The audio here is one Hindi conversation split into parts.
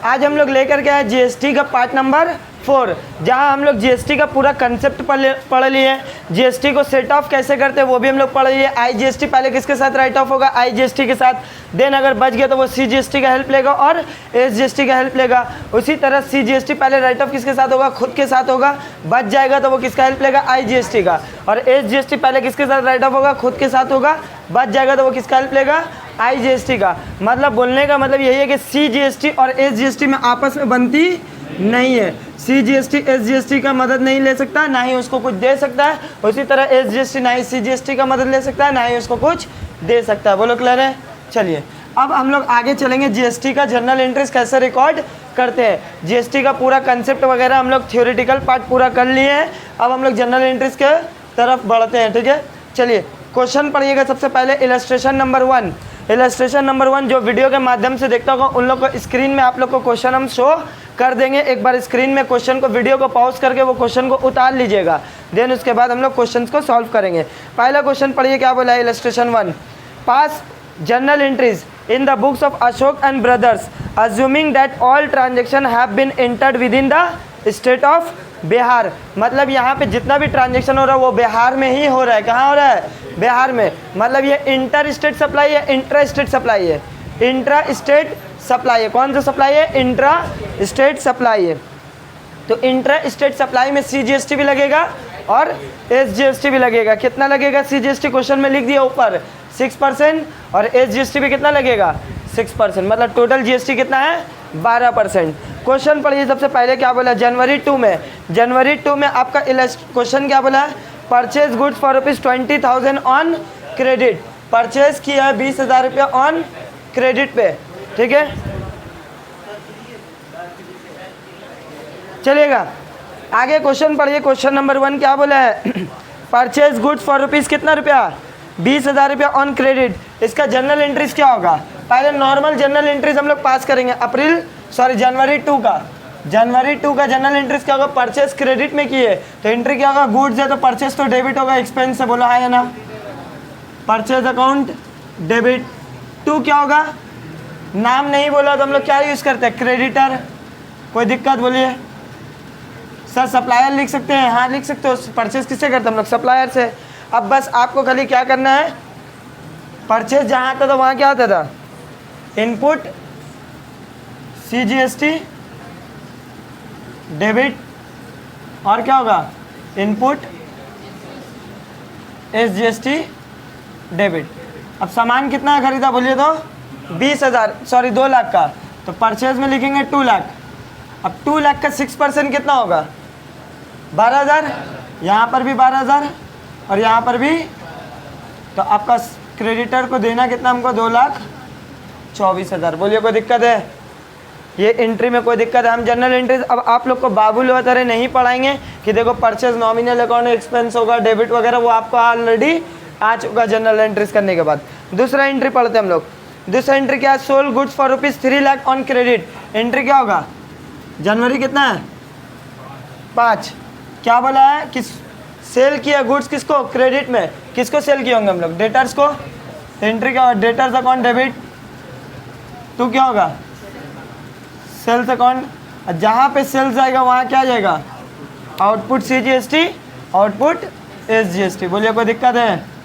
आज हम लोग लेकर के आए जीएसटी का पार्ट नंबर 4, जहां हम लोग जीएसटी का पूरा कंसेप्ट पढ़ लिए। जीएसटी को सेट ऑफ कैसे करते हैं वो भी हम लोग पढ़ लिए। आईजीएसटी पहले किसके साथ राइट ऑफ होगा? आईजीएसटी के साथ। देन अगर बच गया तो वो सीजीएसटी का हेल्प लेगा और एसजीएसटी का हेल्प लेगा। उसी तरह सीजीएसटी पहले राइट ऑफ किसके साथ होगा? खुद के साथ होगा। बच जाएगा तो वो किसका हेल्प लेगा? आईजीएसटी का। और एसजीएसटी पहले किसके साथ राइट ऑफ होगा? खुद के साथ होगा। बच जाएगा तो वो किसका हेल्प लेगा? आईजीएसटी का। मतलब बोलने का मतलब यही है कि सीजीएसटी और एसजीएसटी में आपस में बनती नहीं है। सीजीएसटी एसजीएसटी का मदद नहीं ले सकता, ना ही उसको कुछ दे सकता है। उसी तरह एसजीएसटी ना ही सीजीएसटी का मदद ले सकता है, ना ही उसको कुछ दे सकता है। बोलो क्लियर है? चलिए अब हम लोग आगे चलेंगे। जीएसटी का जर्नल एंट्रीज कैसे रिकॉर्ड करते हैं। जीएसटी का पूरा कंसेप्ट वगैरह हम लोग थ्योरेटिकल पार्ट पूरा कर लिए हैं। अब हम लोग जर्नल एंट्रीज के तरफ बढ़ते हैं। ठीक है, चलिए क्वेश्चन पढ़िएगा। सबसे पहले इलस्ट्रेशन नंबर 1। इलस्ट्रेशन नंबर 1 जो वीडियो के माध्यम से देखता होगा उन लोग को स्क्रीन में आप लोग को क्वेश्चन हम शो कर देंगे। एक बार स्क्रीन में क्वेश्चन को, वीडियो को पॉज करके वो क्वेश्चन को उतार लीजिएगा। देन उसके बाद हम लोग क्वेश्चन को सॉल्व करेंगे। पहला क्वेश्चन पढ़िए, क्या बोला है illustration 1। Pass journal entries in the books of Ashok and brothers assuming that all transaction have been entered within the state of Bihar. मतलब यहाँ पे जितना भी ट्रांजेक्शन हो रहा है वो बिहार में ही हो रहा है। कहाँ हो रहा है? बिहार में। मतलब ये इंटर स्टेट सप्लाई है, इंट्रा स्टेट सप्लाई है? इंट्रा स्टेट सप्लाई है। कौन सा सप्लाई है? इंट्रा स्टेट सप्लाई है। तो इंट्रा स्टेट सप्लाई में सीजीएसटी भी लगेगा और एसजीएसटी भी लगेगा। कितना लगेगा सीजीएसटी? क्वेश्चन में लिख दिया ऊपर 6%, और एसजीएसटी भी कितना लगेगा? 6%। मतलब टोटल जीएसटी कितना है? 12%। क्वेश्चन पढ़िए। सबसे पहले क्या बोला? जनवरी 2 में आपका क्वेश्चन क्या बोला है? Purchase goods for ₹20,000 on credit. Purchase किया है 20,000 रुपया ऑन क्रेडिट पे। ठीक है, चलिएगा आगे क्वेश्चन पढ़िए। क्वेश्चन नंबर 1 क्या बोला है? परचेज गुड्स फॉर रुपीज़ कितना रुपया? 20,000 रुपया ऑन क्रेडिट। इसका जनरल एंट्रीज क्या होगा? पहले नॉर्मल जनरल एंट्रीज हम लोग पास करेंगे। जनवरी 2 का जनरल एंट्रीज क्या होगा? परचेज क्रेडिट में किए तो एंट्री क्या होगा? गुड्स है तो परचेज तो डेबिट होगा, एक्सपेंस से। बोलो हाँ या ना? Purchase account debit. 2 क्या होगा? नाम नहीं बोला तो हम लोग क्या यूज़ करते हैं? क्रेडिटर। कोई दिक्कत? बोलिए सर सप्लायर लिख सकते हैं? हाँ लिख सकते हो। परचेज किससे करते हैं हम लोग? सप्लायर से। अब बस आपको खाली क्या करना है, परचेज जहाँ आता था वहाँ क्या आता था? इनपुट सीजीएसटी डेबिट, और क्या होगा? Input SGST debit. अब सामान कितना खरीदा बोलिए तो? 2 लाख का। तो परचेज में लिखेंगे 2 लाख। अब 2 लाख का 6% कितना होगा? 12,000। यहाँ पर भी 12,000 और यहाँ पर भी। तो आपका क्रेडिटर को देना कितना हमको? 2,24,000। बोलिए कोई दिक्कत है? ये एंट्री में कोई दिक्कत है? हम जनरल एंट्रीज अब आप लोग को बाबुल वगैरह नहीं पढ़ाएंगे कि देखो परचेज नॉमिनल अकाउंट एक्सपेंस होगा, डेबिट वगैरह, वो आपको ऑलरेडी आ चुका जनरल एंट्रीज करने के बाद। दूसरा एंट्री पढ़ते हैं हम लोग। दूसरा एंट्री क्या है? Sold goods for ₹3 lakh on credit. Entry क्या होगा? जनवरी कितना है? 5। क्या बोला है? किस सेल किया गुड्स किसको? क्रेडिट में। किसको सेल किए होंगे हम लोग? डेटर्स को। एंट्री क्या होगा? Debtors account debit. तो क्या होगा? Sales account. जहाँ पे सेल्स जाएगा वहाँ क्या जाएगा? Output CGST, output SGST. बोलिए कोई दिक्कत है?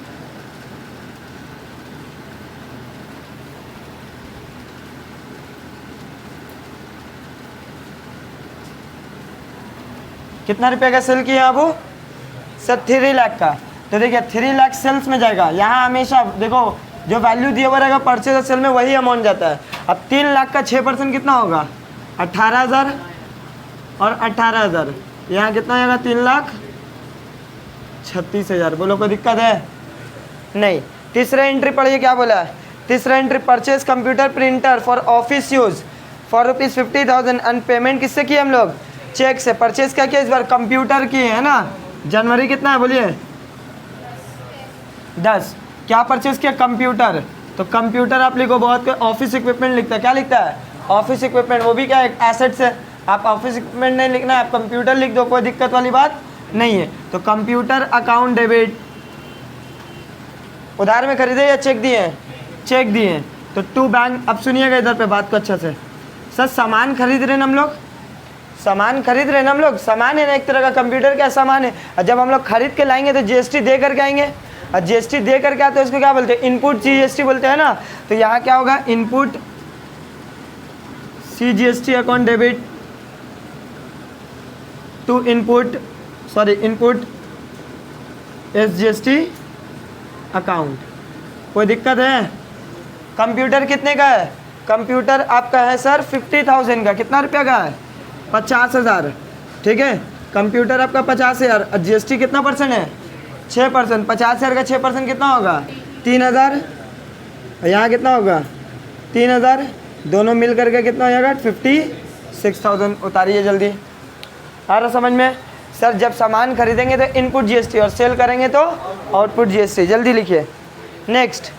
कितना रुपये का सेल किया आपको? सर 3 लाख का। तो देखिए 3 लाख सेल्स में जाएगा। यहाँ हमेशा देखो जो वैल्यू दिया हुआ रहेगा परचेज और सेल में वही अमाउंट जाता है। अब 3 लाख का 6% कितना होगा? 18,000 और 18,000। यहाँ कितना आएगा? 3,36,000। बोलो कोई दिक्कत है? नहीं। तीसरा एंट्री पढ़िए क्या बोला है? तीसरा entry purchase computer printer for office use for ₹50,000 and payment किससे किए हम लोग? चेक से। परचेज क्या किया इस बार? कंप्यूटर की है ना। जनवरी कितना है बोलिए? 10। क्या परचेज किया? कंप्यूटर। तो कंप्यूटर आप लिखो, बहुत कोई ऑफिस इक्विपमेंट लिखता है। क्या लिखता है? Office equipment. वो भी क्या है? एसेट्स है। आप ऑफिस इक्विपमेंट नहीं लिखना है, आप कंप्यूटर लिख दो, कोई दिक्कत वाली बात नहीं है। तो कंप्यूटर अकाउंट डेबिट। उधार में खरीदे या चेक दिए? चेक दिए। तो टू बैंक। अब सुनिएगा इधर पे बात को अच्छा से सर सामान खरीद रहे हैं हम लोग, सामान खरीद रहे हैं हम लोग, सामान है ना एक तरह का, कंप्यूटर का सामान है। और जब हम लोग खरीद के लाएंगे तो जीएसटी दे करके आएंगे, और जीएसटी दे करके आते हैं उसको क्या बोलते हैं, इनपुट जीएसटी बोलते हैं ना। तो यहाँ क्या होगा, input CGST account debit to input SGST account. कोई दिक्कत है? कंप्यूटर कितने का है? कंप्यूटर आपका है सर 50,000 का, कितना रुपया का है? 50,000, ठीक है। कंप्यूटर आपका 50,000, और जीएसटी कितना परसेंट है? 6%। 50,000 का 6% कितना होगा? 3,000। यहाँ कितना होगा? 3,000, दोनों मिल करके कितना हो जाएगा? 56,000। उतारिए जल्दी, आ रहा समझ में? सर जब सामान खरीदेंगे तो इनपुट जीएसटी और सेल करेंगे तो आउटपुट जीएसटी। जल्दी लिखिए। नेक्स्ट,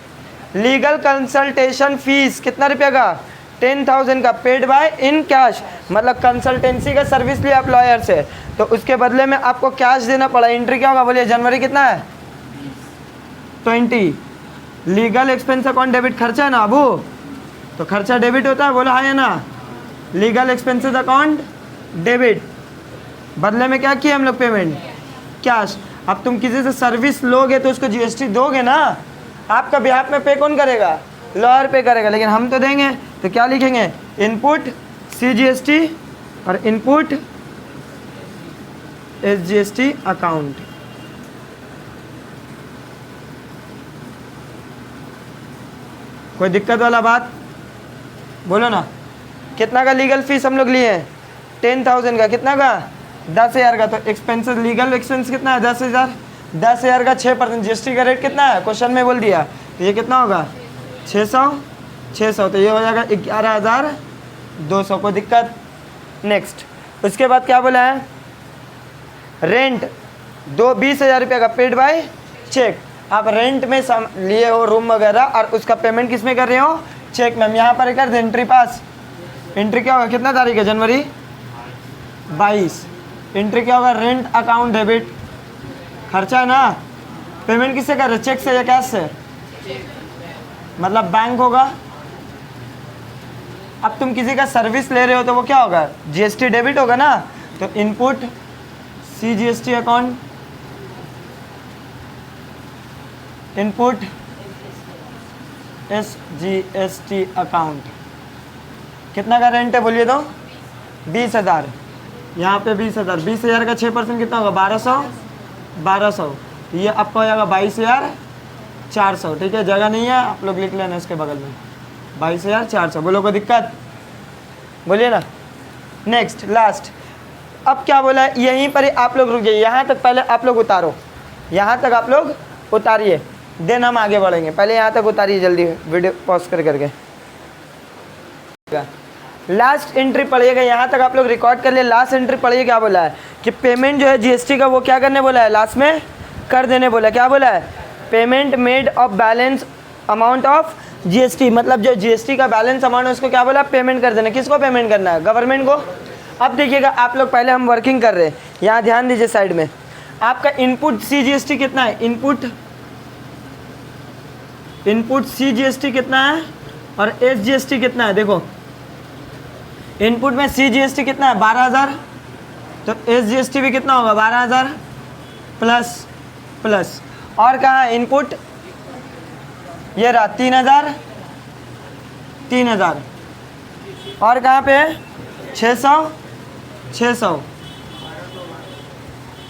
लीगल कंसल्टेशन फीस कितना रुपये का? 10,000 का, पेड बाय इन कैश, मतलब कंसल्टेंसी का सर्विस लिया आप लॉयर से, तो उसके बदले में आपको कैश देना पड़ा। एंट्री क्या होगा बोलिए? जनवरी कितना है? 20। लीगल एक्सपेंस अकाउंट डेबिट, खर्चा है ना अबू, तो खर्चा डेबिट होता है, बोला है ना। लीगल एक्सपेंसेस अकाउंट डेबिट, बदले में क्या किया हम लोग? Payment cash. अब तुम किसी से सर्विस लोगे तो उसको जीएसटी दोगे ना, आपका बिहाफ में पे कौन करेगा? लॉयर पे करेगा, लेकिन हम तो देंगे। तो क्या लिखेंगे? इनपुट सीजीएसटी और इनपुट एसजीएसटी अकाउंट। कोई दिक्कत वाला बात बोलो ना। कितना का लीगल फीस हम लोग लिए हैं? 10,000 का। कितना का? 10,000 का। तो एक्सपेंसेस, लीगल एक्सपेंस कितना है? 10,000। 10,000 का 6%, जीएसटी का रेट कितना है? क्वेश्चन में बोल दिया। तो ये कितना होगा? 600। तो ये हो जाएगा 11,200। कोई दिक्कत? नेक्स्ट, उसके बाद क्या बोला है? रेंट 20,000 रुपये का, पेड बाय चेक। आप रेंट में लिए हो रूम वगैरह, और उसका पेमेंट किस में कर रहे हो? चेक में। हम यहाँ पर कर दें एंट्री पास। एंट्री क्या होगा? कितना तारीख है? जनवरी 22। एंट्री क्या होगा? रेंट अकाउंट डेबिट, खर्चा है ना। पेमेंट किससे कर रहे? चेक से या कैश से? मतलब बैंक होगा। अब तुम किसी का सर्विस ले रहे हो तो वो क्या होगा? जीएसटी डेबिट होगा ना। तो input CGST account, input SGST account. कितना का रेंट है बोलिए तो? 20,000। यहाँ पे 20,000। 20,000 का 6% कितना होगा? 1200। तो ये आपका हो जाएगा 22,400। ठीक है, जगह नहीं है, आप लोग लिख लेना इसके बगल में 22,400। बोलो कोई दिक्कत? बोलिए ना। नेक्स्ट, लास्ट, अब क्या बोला है? यहीं पर ही आप लोग रुक जाइए, यहाँ तक पहले आप लोग उतारो, यहाँ तक आप लोग उतारिए, देन हम आगे बढ़ेंगे। पहले यहाँ तक उतारिए जल्दी, वीडियो पॉज करके। लास्ट एंट्री पढ़िएगा, यहाँ तक आप लोग रिकॉर्ड कर लिए। लास्ट एंट्री पढ़िए, क्या बोला है कि पेमेंट जो है जीएसटी का वो क्या करने बोला है? लास्ट में कर देने बोला। क्या बोला है? Payment made of balance amount of GST, मतलब जो जीएसटी का बैलेंस अमाउंट है उसको क्या बोला? पेमेंट कर देना। किसको पेमेंट करना है? गवर्नमेंट को। अब देखिएगा आप लोग, पहले हम वर्किंग कर रहे हैं, यहाँ ध्यान दीजिए साइड में। आपका इनपुट सीजीएसटी कितना है? इनपुट सीजीएसटी कितना है और एसजीएसटी कितना है? देखो, इनपुट में सीजीएसटी कितना है? 12,000। तो एसजीएसटी भी कितना होगा? 12,000 प्लस। और कहाँ है इनपुट? ये रहा 3,000। और कहाँ पे है? 600।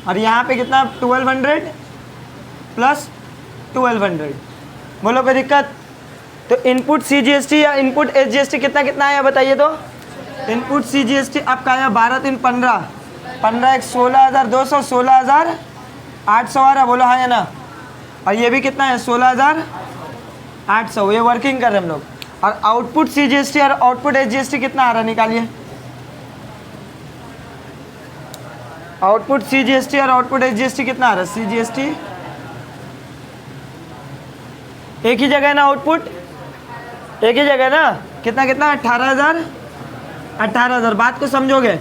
और यहाँ पे कितना? 1,200 प्लस 1,200। बोलो कोई दिक्कत? तो इनपुट सीजीएसटी या इनपुट एसजीएसटी कितना आया बताइए तो? इनपुट सीजीएसटी आपका आया 12 3 15, 15 1 16,200, 16,800 आ रहा। बोलो हाँ या ना? और ये भी कितना है? 16,800। ये वर्किंग कर रहे हैं हम लोग। और आउटपुट सीजीएसटी और आउटपुट एसजीएसटी कितना आ रहा है? निकालिए। आउटपुट सीजीएसटी और आउटपुट एसजीएसटी कितना आ रहा है? सीजीएसटी एक ही जगह है ना, आउटपुट एक ही जगह ना। कितना 18,000। बात को समझोगे?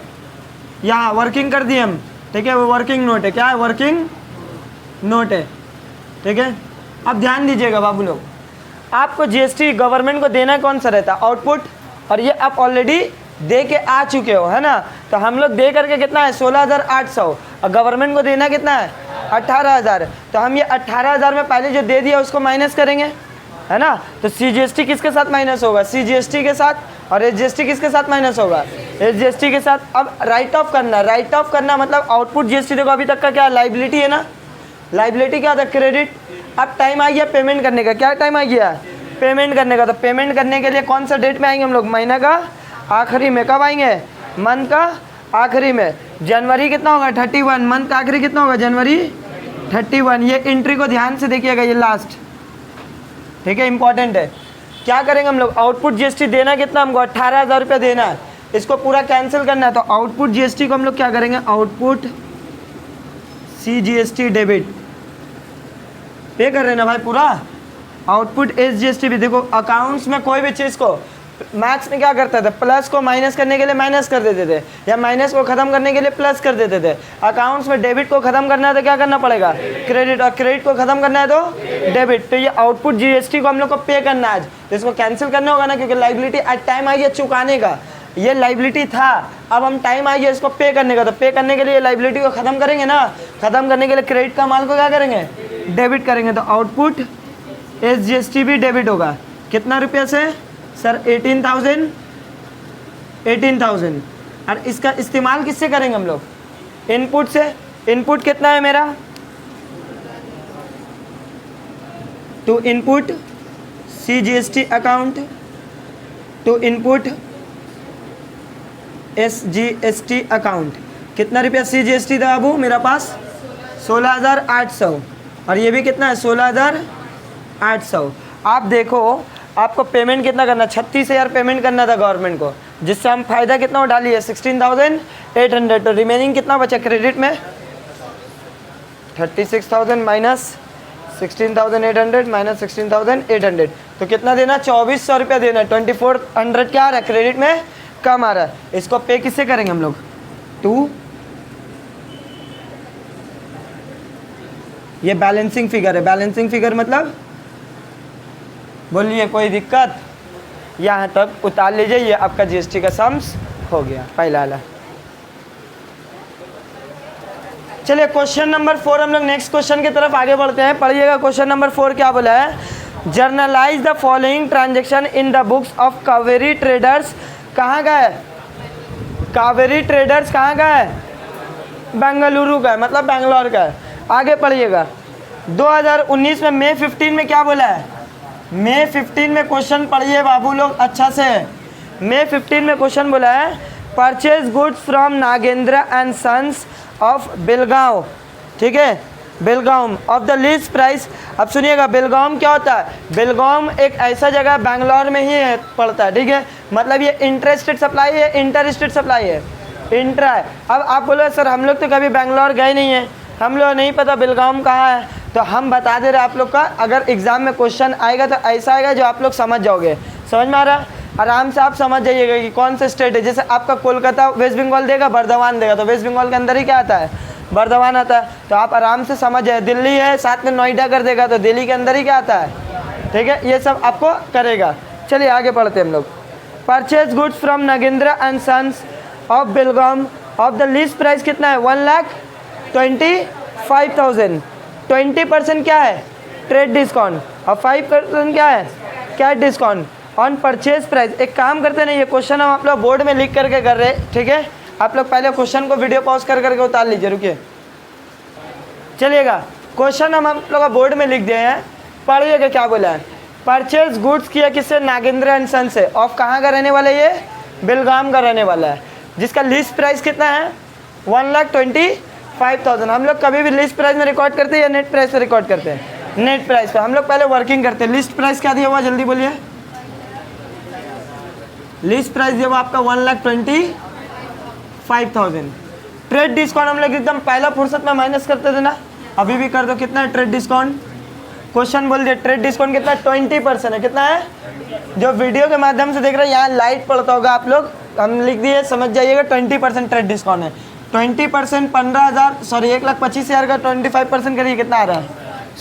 यहाँ वर्किंग कर दिए हम, ठीक है। वो वर्किंग नोट है। क्या है? वर्किंग नोट है, ठीक है। अब ध्यान दीजिएगा बाबू लोग, आपको जीएसटी गवर्नमेंट को देना कौन सा रहता है? आउटपुट। और ये आप ऑलरेडी दे के आ चुके हो, है ना। तो हम लोग दे करके कितना है 16,800 और गवर्नमेंट को देना कितना है 18,000। तो हम ये 18,000 में पहले जो दे दिया उसको माइनस करेंगे, है ना। तो CGST किसके साथ माइनस होगा, CGST के साथ, और SGST किसके साथ माइनस होगा, SGST के साथ। अब राइट ऑफ करना, राइट ऑफ करना मतलब आउटपुट GST देखो अभी तक का क्या लाइबिलिटी है ना, लाइबिलिटी क्या था क्रेडिट। अब टाइम आ गया पेमेंट करने का, क्या टाइम आ गया पेमेंट करने का। तो पेमेंट करने के लिए कौन सा डेट में आएंगे हम लोग, महीना का आखिरी में। कब आएंगे, मंथ का आखिरी में। जनवरी कितना होगा 31, मंथ का आखिरी कितना होगा जनवरी 31। ये एंट्री को ध्यान से देखिएगा, ये लास्ट, ठीक है, इंपॉर्टेंट है। क्या करेंगे हम लोग, आउटपुट GST देना कितना हमको 18,000 रुपये देना है, इसको पूरा कैंसिल करना है। तो आउटपुट GST को हम लोग क्या करेंगे, आउटपुट CGST डेबिट पे कर रहे हैं ना भाई पूरा। आउटपुट SGST भी देखो, अकाउंट्स में कोई भी चीज़ को मैथ्स में क्या करते थे, प्लस को माइनस करने के लिए माइनस कर देते थे, या माइनस को ख़त्म करने के लिए प्लस कर देते थे। अकाउंट्स में डेबिट को ख़त्म करना है तो क्या करना पड़ेगा, क्रेडिट, और क्रेडिट को ख़त्म करना है तो डेबिट। तो ये आउटपुट GST को हम लोग को पे करना है आज, तो इसको कैंसिल करना होगा ना, क्योंकि लाइबिलिटी आज टाइम आई है चुकाने का, ये लाइबिलिटी था, अब हम टाइम आई है इसको पे करने का। तो पे करने के लिए लाइबिलिटी को ख़त्म करेंगे ना, ख़त्म करने के लिए क्रेडिट का माल को क्या करेंगे, डेबिट करेंगे। तो आउटपुट SGST भी डेबिट होगा, कितना रुपये से सर 18,000। और इसका इस्तेमाल किससे करेंगे हम लोग, इनपुट से। इनपुट कितना है मेरा, to input CGST account, to input SGST account. कितना रुपया CGST था बाबू मेरा पास 16,800, और ये भी कितना है 16,800। आप देखो आपको पेमेंट कितना करना, 36,000 पेमेंट करना था गवर्नमेंट को, जिससे हम फ़ायदा कितना उठा लिए 16,800। तो रिमेनिंग कितना बचा क्रेडिट में, 36,000 माइनस 16,800 माइनस 16,800, तो कितना देना 2,400 रुपया देना। 2,400 क्या आ रहा है क्रेडिट में, कम आ रहा है। इसको पे किससे करेंगे हम लोग, टू, ये बैलेंसिंग फिगर है। बैलेंसिंग फिगर मतलब बोलिए कोई दिक्कत, यहाँ तक उतार लीजिए, ये आपका GST का सम्स हो गया पहला वाला। चलिए क्वेश्चन नंबर 4 हम लोग नेक्स्ट क्वेश्चन की तरफ आगे बढ़ते हैं। पढ़िएगा क्वेश्चन नंबर 4 क्या बोला है, generalized the following transaction in the books of Kaveri traders. कहाँ का है कावेरी ट्रेडर्स, कहाँ का है, बेंगलुरु का है, मतलब बेंगलोर का है। आगे पढ़िएगा 2019 में मई 15 में क्या बोला है, मई 15 में क्वेश्चन पढ़िए बाबू लोग अच्छा से। मई 15 में क्वेश्चन बोला है, purchase goods from Nagendra and sons of Belgaum, ठीक है, Belgaum of the least price. अब सुनिएगा बेलगाम क्या होता है, बेलगाम एक ऐसा जगह बेंगलोर में ही पड़ता है, ठीक है, मतलब ये इंटर स्टेट सप्लाई है, इंटर स्टेट सप्लाई है, इंट्रा है। अब आप बोलो सर हम लोग तो कभी बेंगलोर गए नहीं हैं, हम लोग नहीं पता बेलगाम कहाँ है, तो हम बता दे रहे आप लोग का। अगर एग्ज़ाम में क्वेश्चन आएगा तो ऐसा आएगा जो आप लोग समझ जाओगे, समझ में आ रहा है, आराम से आप समझ जाइएगा कि कौन सा स्टेट है। जैसे आपका कोलकाता वेस्ट बंगाल देगा, बर्दवान देगा, तो वेस्ट बंगाल के अंदर ही क्या आता है, बर्दवान आता है, तो आप आराम से समझ जाए। दिल्ली है साथ में नोएडा कर देगा, तो दिल्ली के अंदर ही क्या आता है, ठीक है, ये सब आपको करेगा। चलिए आगे पढ़ते हैं हम लोग। Purchase goods from Nagendra and sons of Belgaum of the least price कितना है 1,25,000। 20% क्या है ट्रेड डिस्काउंट, और 5% क्या है cash discount on purchase price. एक काम करते हैं ना, ये क्वेश्चन हम आप लोग बोर्ड में लिख करके कर रहे हैं, ठीक है, आप लोग पहले क्वेश्चन को वीडियो पॉज कर करके उतार लीजिए, रुकिए। चलिएगा क्वेश्चन हम आप लोग बोर्ड में लिख दिए हैं, पढ़िएगा क्या बोला है। परचेज गुड्स किया किससे, नागेंद्र एंड सन से, ऑफ कहाँ का रहने वाला है, ये बेलगाम का रहने वाला है, जिसका लिस्ट प्राइस कितना है 1,25,000। हम लोग कभी भी लिस्ट प्राइस में रिकॉर्ड करते हैं या नेट प्राइस पे रिकॉर्ड करते हैं, नेट प्राइस पे। हम लोग पहले वर्किंग करते हैं। लिस्ट प्राइस क्या दिया हुआ जल्दी बोलिए, लिस्ट प्राइस दिया हुआ आपका 1,25,000। ट्रेड डिस्काउंट हम लोग एकदम पहला फुर्सत में माइनस करते थे ना, अभी भी कर दो। कितना है ट्रेड डिस्काउंट, क्वेश्चन बोल दिया ट्रेड डिस्काउंट कितना है 20% है। कितना है, जो वीडियो के माध्यम से देख रहे हैं यहाँ लाइट पड़ता होगा आप लोग, हम लिख दिए समझ जाइएगा 20% ट्रेड डिस्काउंट है। 20% 15,000 सॉरी 1,25,000 का 25% करिए कितना आ रहा है,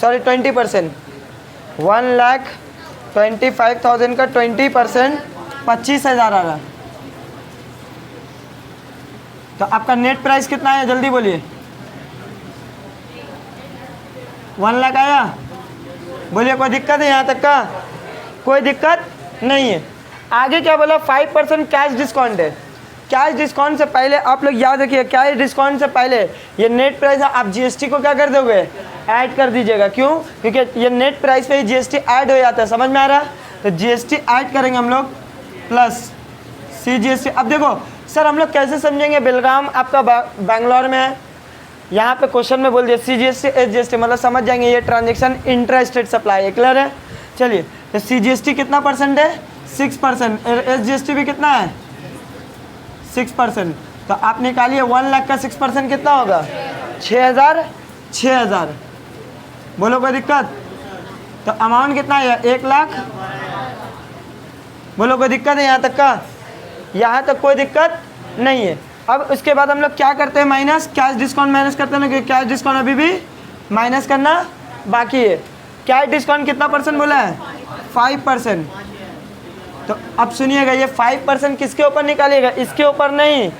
सॉरी 20% 1,25,000 का 20% 25,000 आ रहा है। तो आपका नेट प्राइस कितना है जल्दी बोलिए। 1 लाख आया, बोलिए कोई दिक्कत है यहाँ तक का? कोई दिक्कत नहीं है। आगे क्या बोला? 5% कैश डिस्काउंट है। कैश डिस्काउंट से पहले आप लोग याद रखिए, कैश डिस्काउंट से पहले ये नेट प्राइस है, आप जीएसटी को क्या कर दोगे? ऐड कर दीजिएगा। क्यों? क्योंकि ये नेट प्राइस पे ही जीएसटी ऐड हो जाता है। समझ में आ रहा? तो जीएसटी ऐड करेंगे हम लोग प्लस सीजीएसटी। अब देखो सर हम लोग कैसे समझेंगे? बेलगाम आपका बैंगलोर में है, यहाँ पे क्वेश्चन में बोल दिया सीजीएसटी एसजीएसटी, मतलब समझ जाएंगे ये ट्रांजेक्शन इंट्रा स्टेट सप्लाई है। क्लियर है? चलिए, तो सीजीएसटी कितना परसेंट है? 6%। एसजीएसटी भी कितना है? 6%। तो आप निकालिए 1 लाख का 6% कितना होगा? 6,000। बोलो कोई दिक्कत? तो अमाउंट कितना है? 1 लाख। बोलो कोई दिक्कत है यहाँ तक का? यहाँ तक कोई दिक्कत नहीं है। अब उसके बाद हम लोग क्या करते हैं? माइनस कैश डिस्काउंट माइनस करते हैं ना, क्योंकि कैश डिस्काउंट अभी भी माइनस करना बाकी है। कैश डिस्काउंट कितना परसेंट बोला है? 5%। तो अब सुनिएगा, ये 5% किसके ऊपर निकालिएगा? इसके ऊपर नहीं,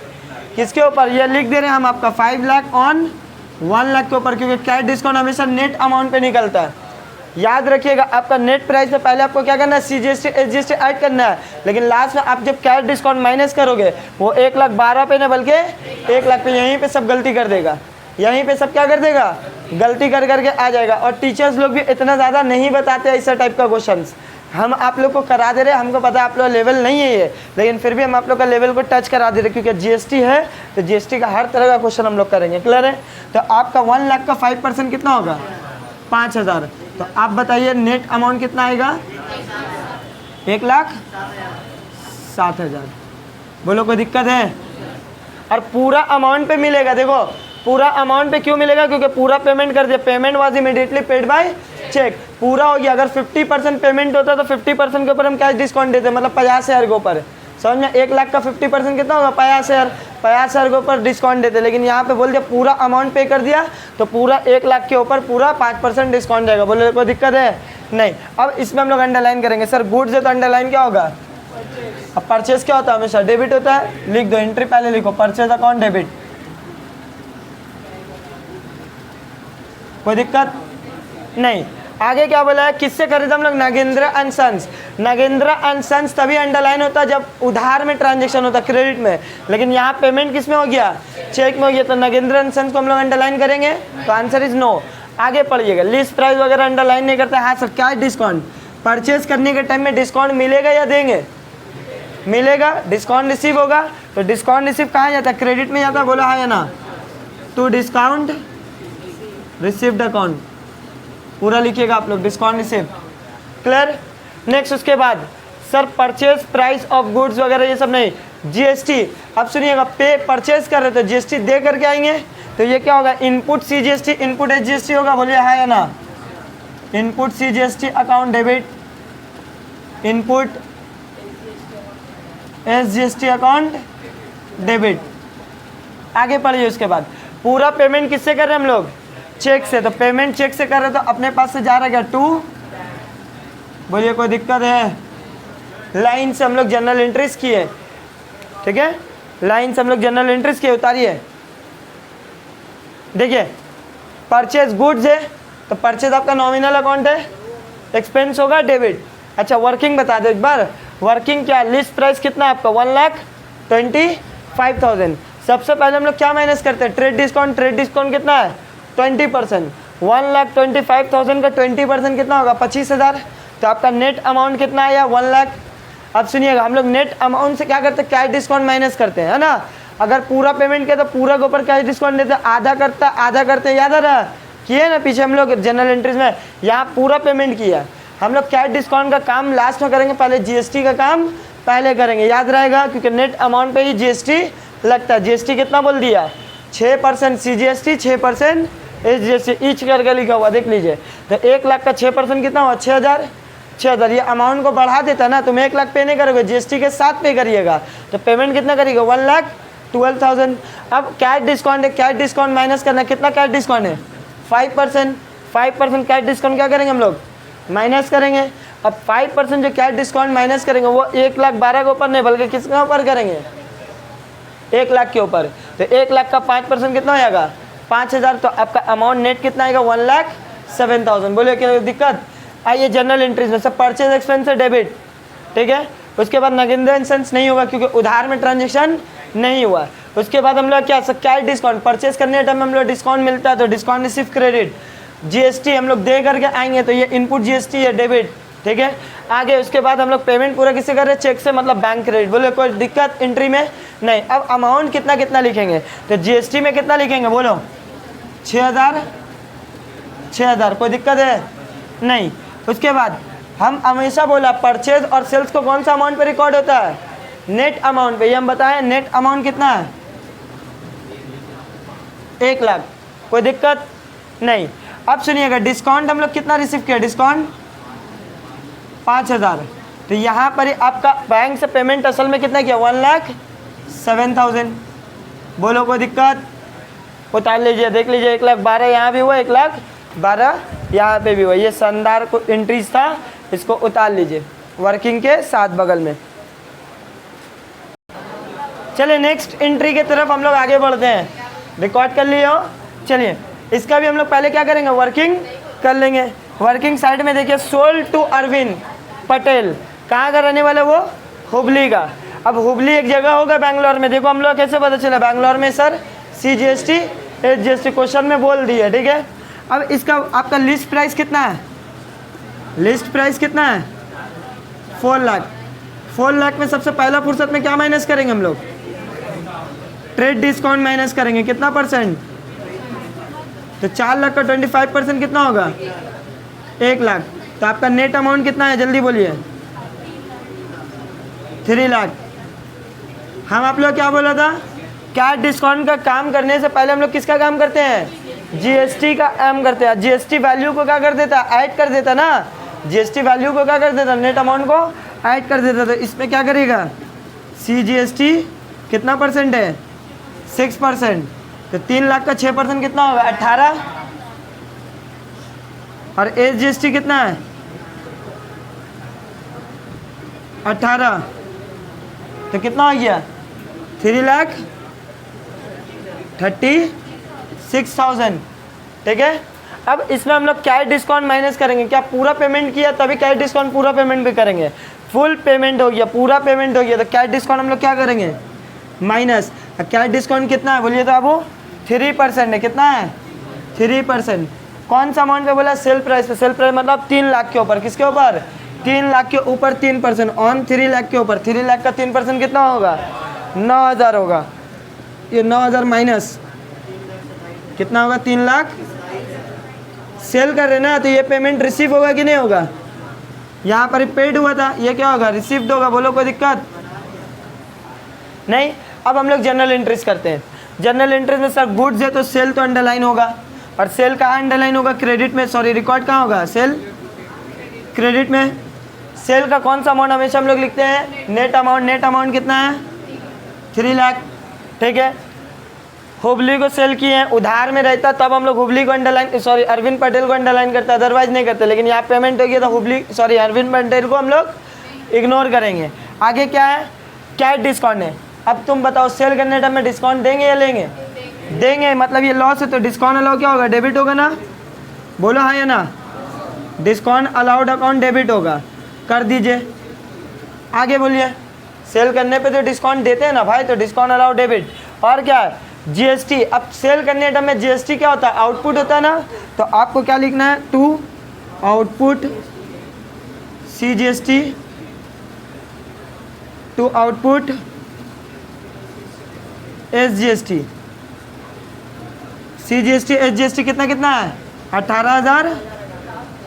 किसके ऊपर? ये लिख दे रहे हैं हम आपका 5 लाख ऑन 1 लाख के ऊपर, क्योंकि कैश डिस्काउंट हमेशा नेट अमाउंट पे निकलता है। याद रखिएगा, आपका नेट प्राइस से पहले आपको क्या करना है? सीजीएसटी एसजीएसटी ऐड करना है, लेकिन लास्ट में आप जब कैश डिस्काउंट माइनस करोगे वो 1,12,000 पे ना, बल्कि 1 लाख पे। यहीं पे सब गलती कर देगा, यहीं पे सब क्या कर देगा? गलती कर करके आ जाएगा। और टीचर्स लोग भी इतना ज़्यादा नहीं बताते ऐसा टाइप का क्वेश्चंस। हम आप लोग को करा दे रहे हैं, हमको पता है आप लोग लेवल नहीं है ये, लेकिन फिर भी हम आप लोग का लेवल को टच करा दे रहे हैं, क्योंकि जीएसटी है तो जीएसटी का हर तरह का क्वेश्चन हम लोग करेंगे। क्लियर है? तो आपका 1 लाख का 5% कितना होगा? 5,000। तो आप बताइए नेट अमाउंट कितना आएगा? 1,07,000। बोलो कोई दिक्कत है? और पूरा अमाउंट पे मिलेगा। देखो पूरा अमाउंट पे क्यों मिलेगा? क्योंकि पूरा पेमेंट कर दिया। Payment was immediately paid by cheque. पूरा हो गया। अगर 50% पेमेंट होता तो 50% के ऊपर हम कैश डिस्काउंट देते, मतलब 50,000 के ऊपर। समझ में? 1 लाख का 50% कितना होगा? 50,000। 50,000 के ऊपर डिस्काउंट देते, लेकिन यहाँ पे बोल दिया पूरा अमाउंट पे कर दिया तो पूरा 1 लाख के ऊपर पूरा 5% डिस्काउंट जाएगा। बोले कोई दिक्कत है? नहीं। अब इसमें हम लोग अंडरलाइन करेंगे। सर गुड्स है तो अंडरलाइन क्या होगा? अब परचेज क्या होता है? हमेशा डेबिट होता है। लिख दो, एंट्री पहले लिखो, परचेज अकाउंट डेबिट। कोई दिक्कत नहीं। आगे क्या बोला है? किससे खरीदा हम लोग? Nagendra and sons. Nagendra and sons तभी अंडरलाइन होता है जब उधार में ट्रांजेक्शन होता है, क्रेडिट में। लेकिन यहाँ पेमेंट किस में हो गया? चेक में हो गया। तो नागेंद्र एंड सन्स को हम लोग अंडरलाइन करेंगे, तो आंसर इज नो। आगे पढ़िएगा, लिस्ट प्राइस वगैरह अंडरलाइन नहीं करते। हाँ सर, क्या डिस्काउंट? परचेज करने के टाइम में डिस्काउंट मिलेगा या देंगे? मिलेगा। डिस्काउंट रिसीव होगा, तो डिस्काउंट रिसीव कहाँ जाता है? क्रेडिट में जाता है। बोला हाँ या ना? टू डिस्काउंट रिसीव्ड अकाउंट पूरा लिखिएगा आप लोग, डिस्काउंट रिसीव। क्लियर? नेक्स्ट उसके बाद sir purchase price of goods वगैरह ये सब नहीं। जीएसटी, अब सुनिएगा, पे परचेज कर रहे तो जीएसटी दे करके आएंगे, तो ये क्या होगा? इनपुट सीजीएसटी इनपुट एसजीएसटी होगा। बोलिए हाँ या ना? Input CGST account debit, input SGST account debit. आगे पढ़िए। उसके बाद पूरा पेमेंट किससे कर रहे हैं हम लोग? चेक से। तो पेमेंट चेक से कर रहे तो अपने पास से जा रहा है क्या? टू। बोलिए कोई दिक्कत है? लाइन से हम लोग जनरल एंट्रीज किए, ठीक है? लाइन से हम लोग जनरल एंट्रीज किए, उतारिए। देखिए परचेज गुड्स है तो परचेज आपका नॉमिनल अकाउंट है, एक्सपेंस होगा डेबिट। अच्छा वर्किंग बता दो एक बार। वर्किंग क्या? लिस्ट प्राइस कितना है आपका? 1,25,000। सबसे पहले हम लोग क्या माइनस करते हैं? Trade discount. ट्रेड डिस्काउंट कितना है? 20%। 1,25,000 का 20% कितना होगा? 25,000। तो आपका नेट अमाउंट कितना आया? 1 लाख। अब सुनिएगा, हम लोग नेट अमाउंट से क्या करते हैं? कैश डिस्काउंट माइनस करते हैं, है ना? अगर पूरा पेमेंट किया तो पूरा के ऊपर कैश डिस्काउंट देते हैं, आधा करते हैं। याद आ रहा? किए ना पीछे हम लोग जनरल एंट्रीज में? यहाँ पूरा पेमेंट किया हम लोग। कैश डिस्काउंट का काम लास्ट में करेंगे, पहले जीएसटी का काम पहले करेंगे। याद रहेगा, क्योंकि नेट अमाउंट पे ही जीएसटी लगता है। जीएसटी कितना बोल दिया? 6% सीजीएसटी, 6% एसजीएसटी, ईच करके लिखा हुआ देख लीजिए। तो 1 लाख का 6% कितना हुआ? 6,000। 6,000 ये अमाउंट को बढ़ा देता ना, तुम 1 लाख पे नहीं करोगे, जीएसटी के साथ पे करिएगा। तो पेमेंट कितना करिएगा? 1,12,000। अब कैश डिस्काउंट है, कैश डिस्काउंट माइनस करना। कितना कैश डिस्काउंट है? 5%। 5% कैश डिस्काउंट क्या करेंगे हम लोग? माइनस करेंगे। अब 5% जो कैश डिस्काउंट माइनस करेंगे वो 1,12,000 के ऊपर नहीं, बल्कि किसके ऊपर करेंगे? 1 लाख के ऊपर, तो 1 लाख का 5% कितना हो जाएगा 5000, तो आपका अमाउंट नेट कितना आएगा 1,07,000। बोलिए क्या दिक्कत। आइए जनरल एंट्रीज में सब परचेज एक्सपेंस है डेबिट, ठीक है। उसके बाद नगद सेंस नहीं होगा क्योंकि उधार में ट्रांजेक्शन नहीं हुआ। उसके बाद हम लोग क्या डिस्काउंट परचेज करने के टाइम हम लोग डिस्काउंट मिलता है तो डिस्काउंट रिसीव क्रेडिट। जीएसटी हम लोग दे करके आएंगे तो ये इनपुट जीएसटी है डेबिट, ठीक है। आगे उसके बाद हम लोग पेमेंट पूरा किससे कर रहे हैं, चेक से, मतलब बैंक क्रेडिट। बोले कोई दिक्कत एंट्री में नहीं। अब अमाउंट कितना कितना लिखेंगे, तो जीएसटी में कितना लिखेंगे बोलो 6,000, कोई दिक्कत है नहीं। उसके बाद हम हमेशा बोला परचेज और सेल्स को कौन सा अमाउंट पे रिकॉर्ड होता है, नेट अमाउंट पे। ये हम बताएं नेट अमाउंट कितना है 1 लाख, कोई दिक्कत नहीं। अब सुनिएगा डिस्काउंट हम लोग कितना रिसीव किया, डिस्काउंट 5,000, तो यहाँ पर ही आपका बैंक से पेमेंट असल में कितना किया 1,07,000। बोलो कोई दिक्कत, उतार लीजिए, देख लीजिए 1,12,000 यहाँ भी हुआ, 1,12,000 यहाँ पे भी हुआ। ये शानदार को एंट्रीज था, इसको उतार लीजिए वर्किंग के साथ बगल में। चलिए नेक्स्ट एंट्री की तरफ हम लोग आगे बढ़ते हैं। रिकॉर्ड कर लिए हो, चलिए इसका भी हम लोग पहले क्या करेंगे वर्किंग कर लेंगे। वर्किंग साइड में देखिए सोल्ड टू अरविंद पटेल, कहाँ का रहने वाला वो, हुबली का। अब हुबली एक जगह होगा बैंगलोर में, देखो हम लोग कैसे पता चला बैंगलोर में सर, CGST SGST क्वेश्चन में बोल दिया, ठीक है। अब इसका आपका लिस्ट प्राइस कितना है, लिस्ट प्राइस कितना है 4 लाख। 4 लाख में सबसे पहला फुर्सत में क्या माइनस करेंगे हम लोग, ट्रेड डिस्काउंट माइनस करेंगे, कितना परसेंट, तो 4 लाख का 25% कितना होगा 1 लाख। तो आपका नेट अमाउंट कितना है जल्दी बोलिए 3 लाख। हम आप लोग क्या बोला था, क्या डिस्काउंट का काम करने से पहले हम लोग किसका काम करते हैं, GST का काम करते हैं। GST वैल्यू को क्या कर देता, ऐड कर देता ना, GST वैल्यू को क्या कर देता, नेट अमाउंट को ऐड कर देता। तो इसमें क्या करेगा CGST कितना परसेंट है 6%, तो 3 लाख का 6% कितना होगा 18, और SGST कितना है 18, तो कितना हो गया 3,36,000, ठीक है। अब इसमें हम लोग कैश डिस्काउंट माइनस करेंगे, क्या पूरा पेमेंट किया तभी कैश डिस्काउंट पूरा पेमेंट भी करेंगे, फुल पेमेंट हो गया, पूरा पेमेंट हो गया तो कैश डिस्काउंट हम लोग क्या करेंगे माइनस। कैश डिस्काउंट कितना है बोलिए तो आपको 3% है, कितना है 3%। कौन सा अमाउंट पे बोला, सेल प्राइस पे। सेल प्राइस मतलब 3 लाख के ऊपर, किसके ऊपर 3 लाख के ऊपर 3% ऑन 3 लाख के ऊपर। 3 लाख का 3% कितना होगा 9,000 होगा, ये 9,000 माइनस कितना होगा 3 लाख। सेल कर रहे ना तो ये पेमेंट रिसीव होगा कि नहीं होगा, यहाँ पर पेड हुआ था, ये क्या होगा रिसीव्ड होगा। बोलो कोई दिक्कत नहीं। अब हम लोग जनरल एंट्रीज करते हैं। जनरल एंट्रीज में सर गुड्स है तो सेल तो अंडरलाइन होगा, और सेल कहाँ अंडरलाइन होगा, क्रेडिट में, सॉरी रिकॉर्ड कहाँ होगा, सेल क्रेडिट में। सेल का कौन सा अमाउंट हमेशा हम लोग लिखते हैं, नेट अमाउंट। नेट अमाउंट कितना है 3 लाख, ठीक है। हुबली को सेल किए हैं, उधार में रहता तब हम लोग हुबली को अंडरलाइन, सॉरी अरविंद पटेल को अंडरलाइन करते, अदरवाइज नहीं करते। लेकिन यहाँ पेमेंट हो गया तो हुबली, सॉरी अरविंद पटेल को हम लोग इग्नोर करेंगे। आगे क्या है, कैश डिस्काउंट है। अब तुम बताओ सेल करने टाइम में डिस्काउंट देंगे या लेंगे, देंगे, मतलब ये लॉस है तो डिस्काउंट अलाउ क्या होगा, डेबिट होगा ना, बोलो हाँ या ना, डिस्काउंट अलाउड अकाउंट डेबिट होगा, कर दीजिए। आगे बोलिए, सेल करने पे तो डिस्काउंट देते हैं ना भाई, तो डिस्काउंट अलाउड डेबिट। और क्या है GST। अब सेल करने टाइम में GST क्या होता है, आउटपुट होता है ना, तो आपको क्या लिखना है, to output CGST, to output SGST। CGST SGST कितना कितना है 18,000।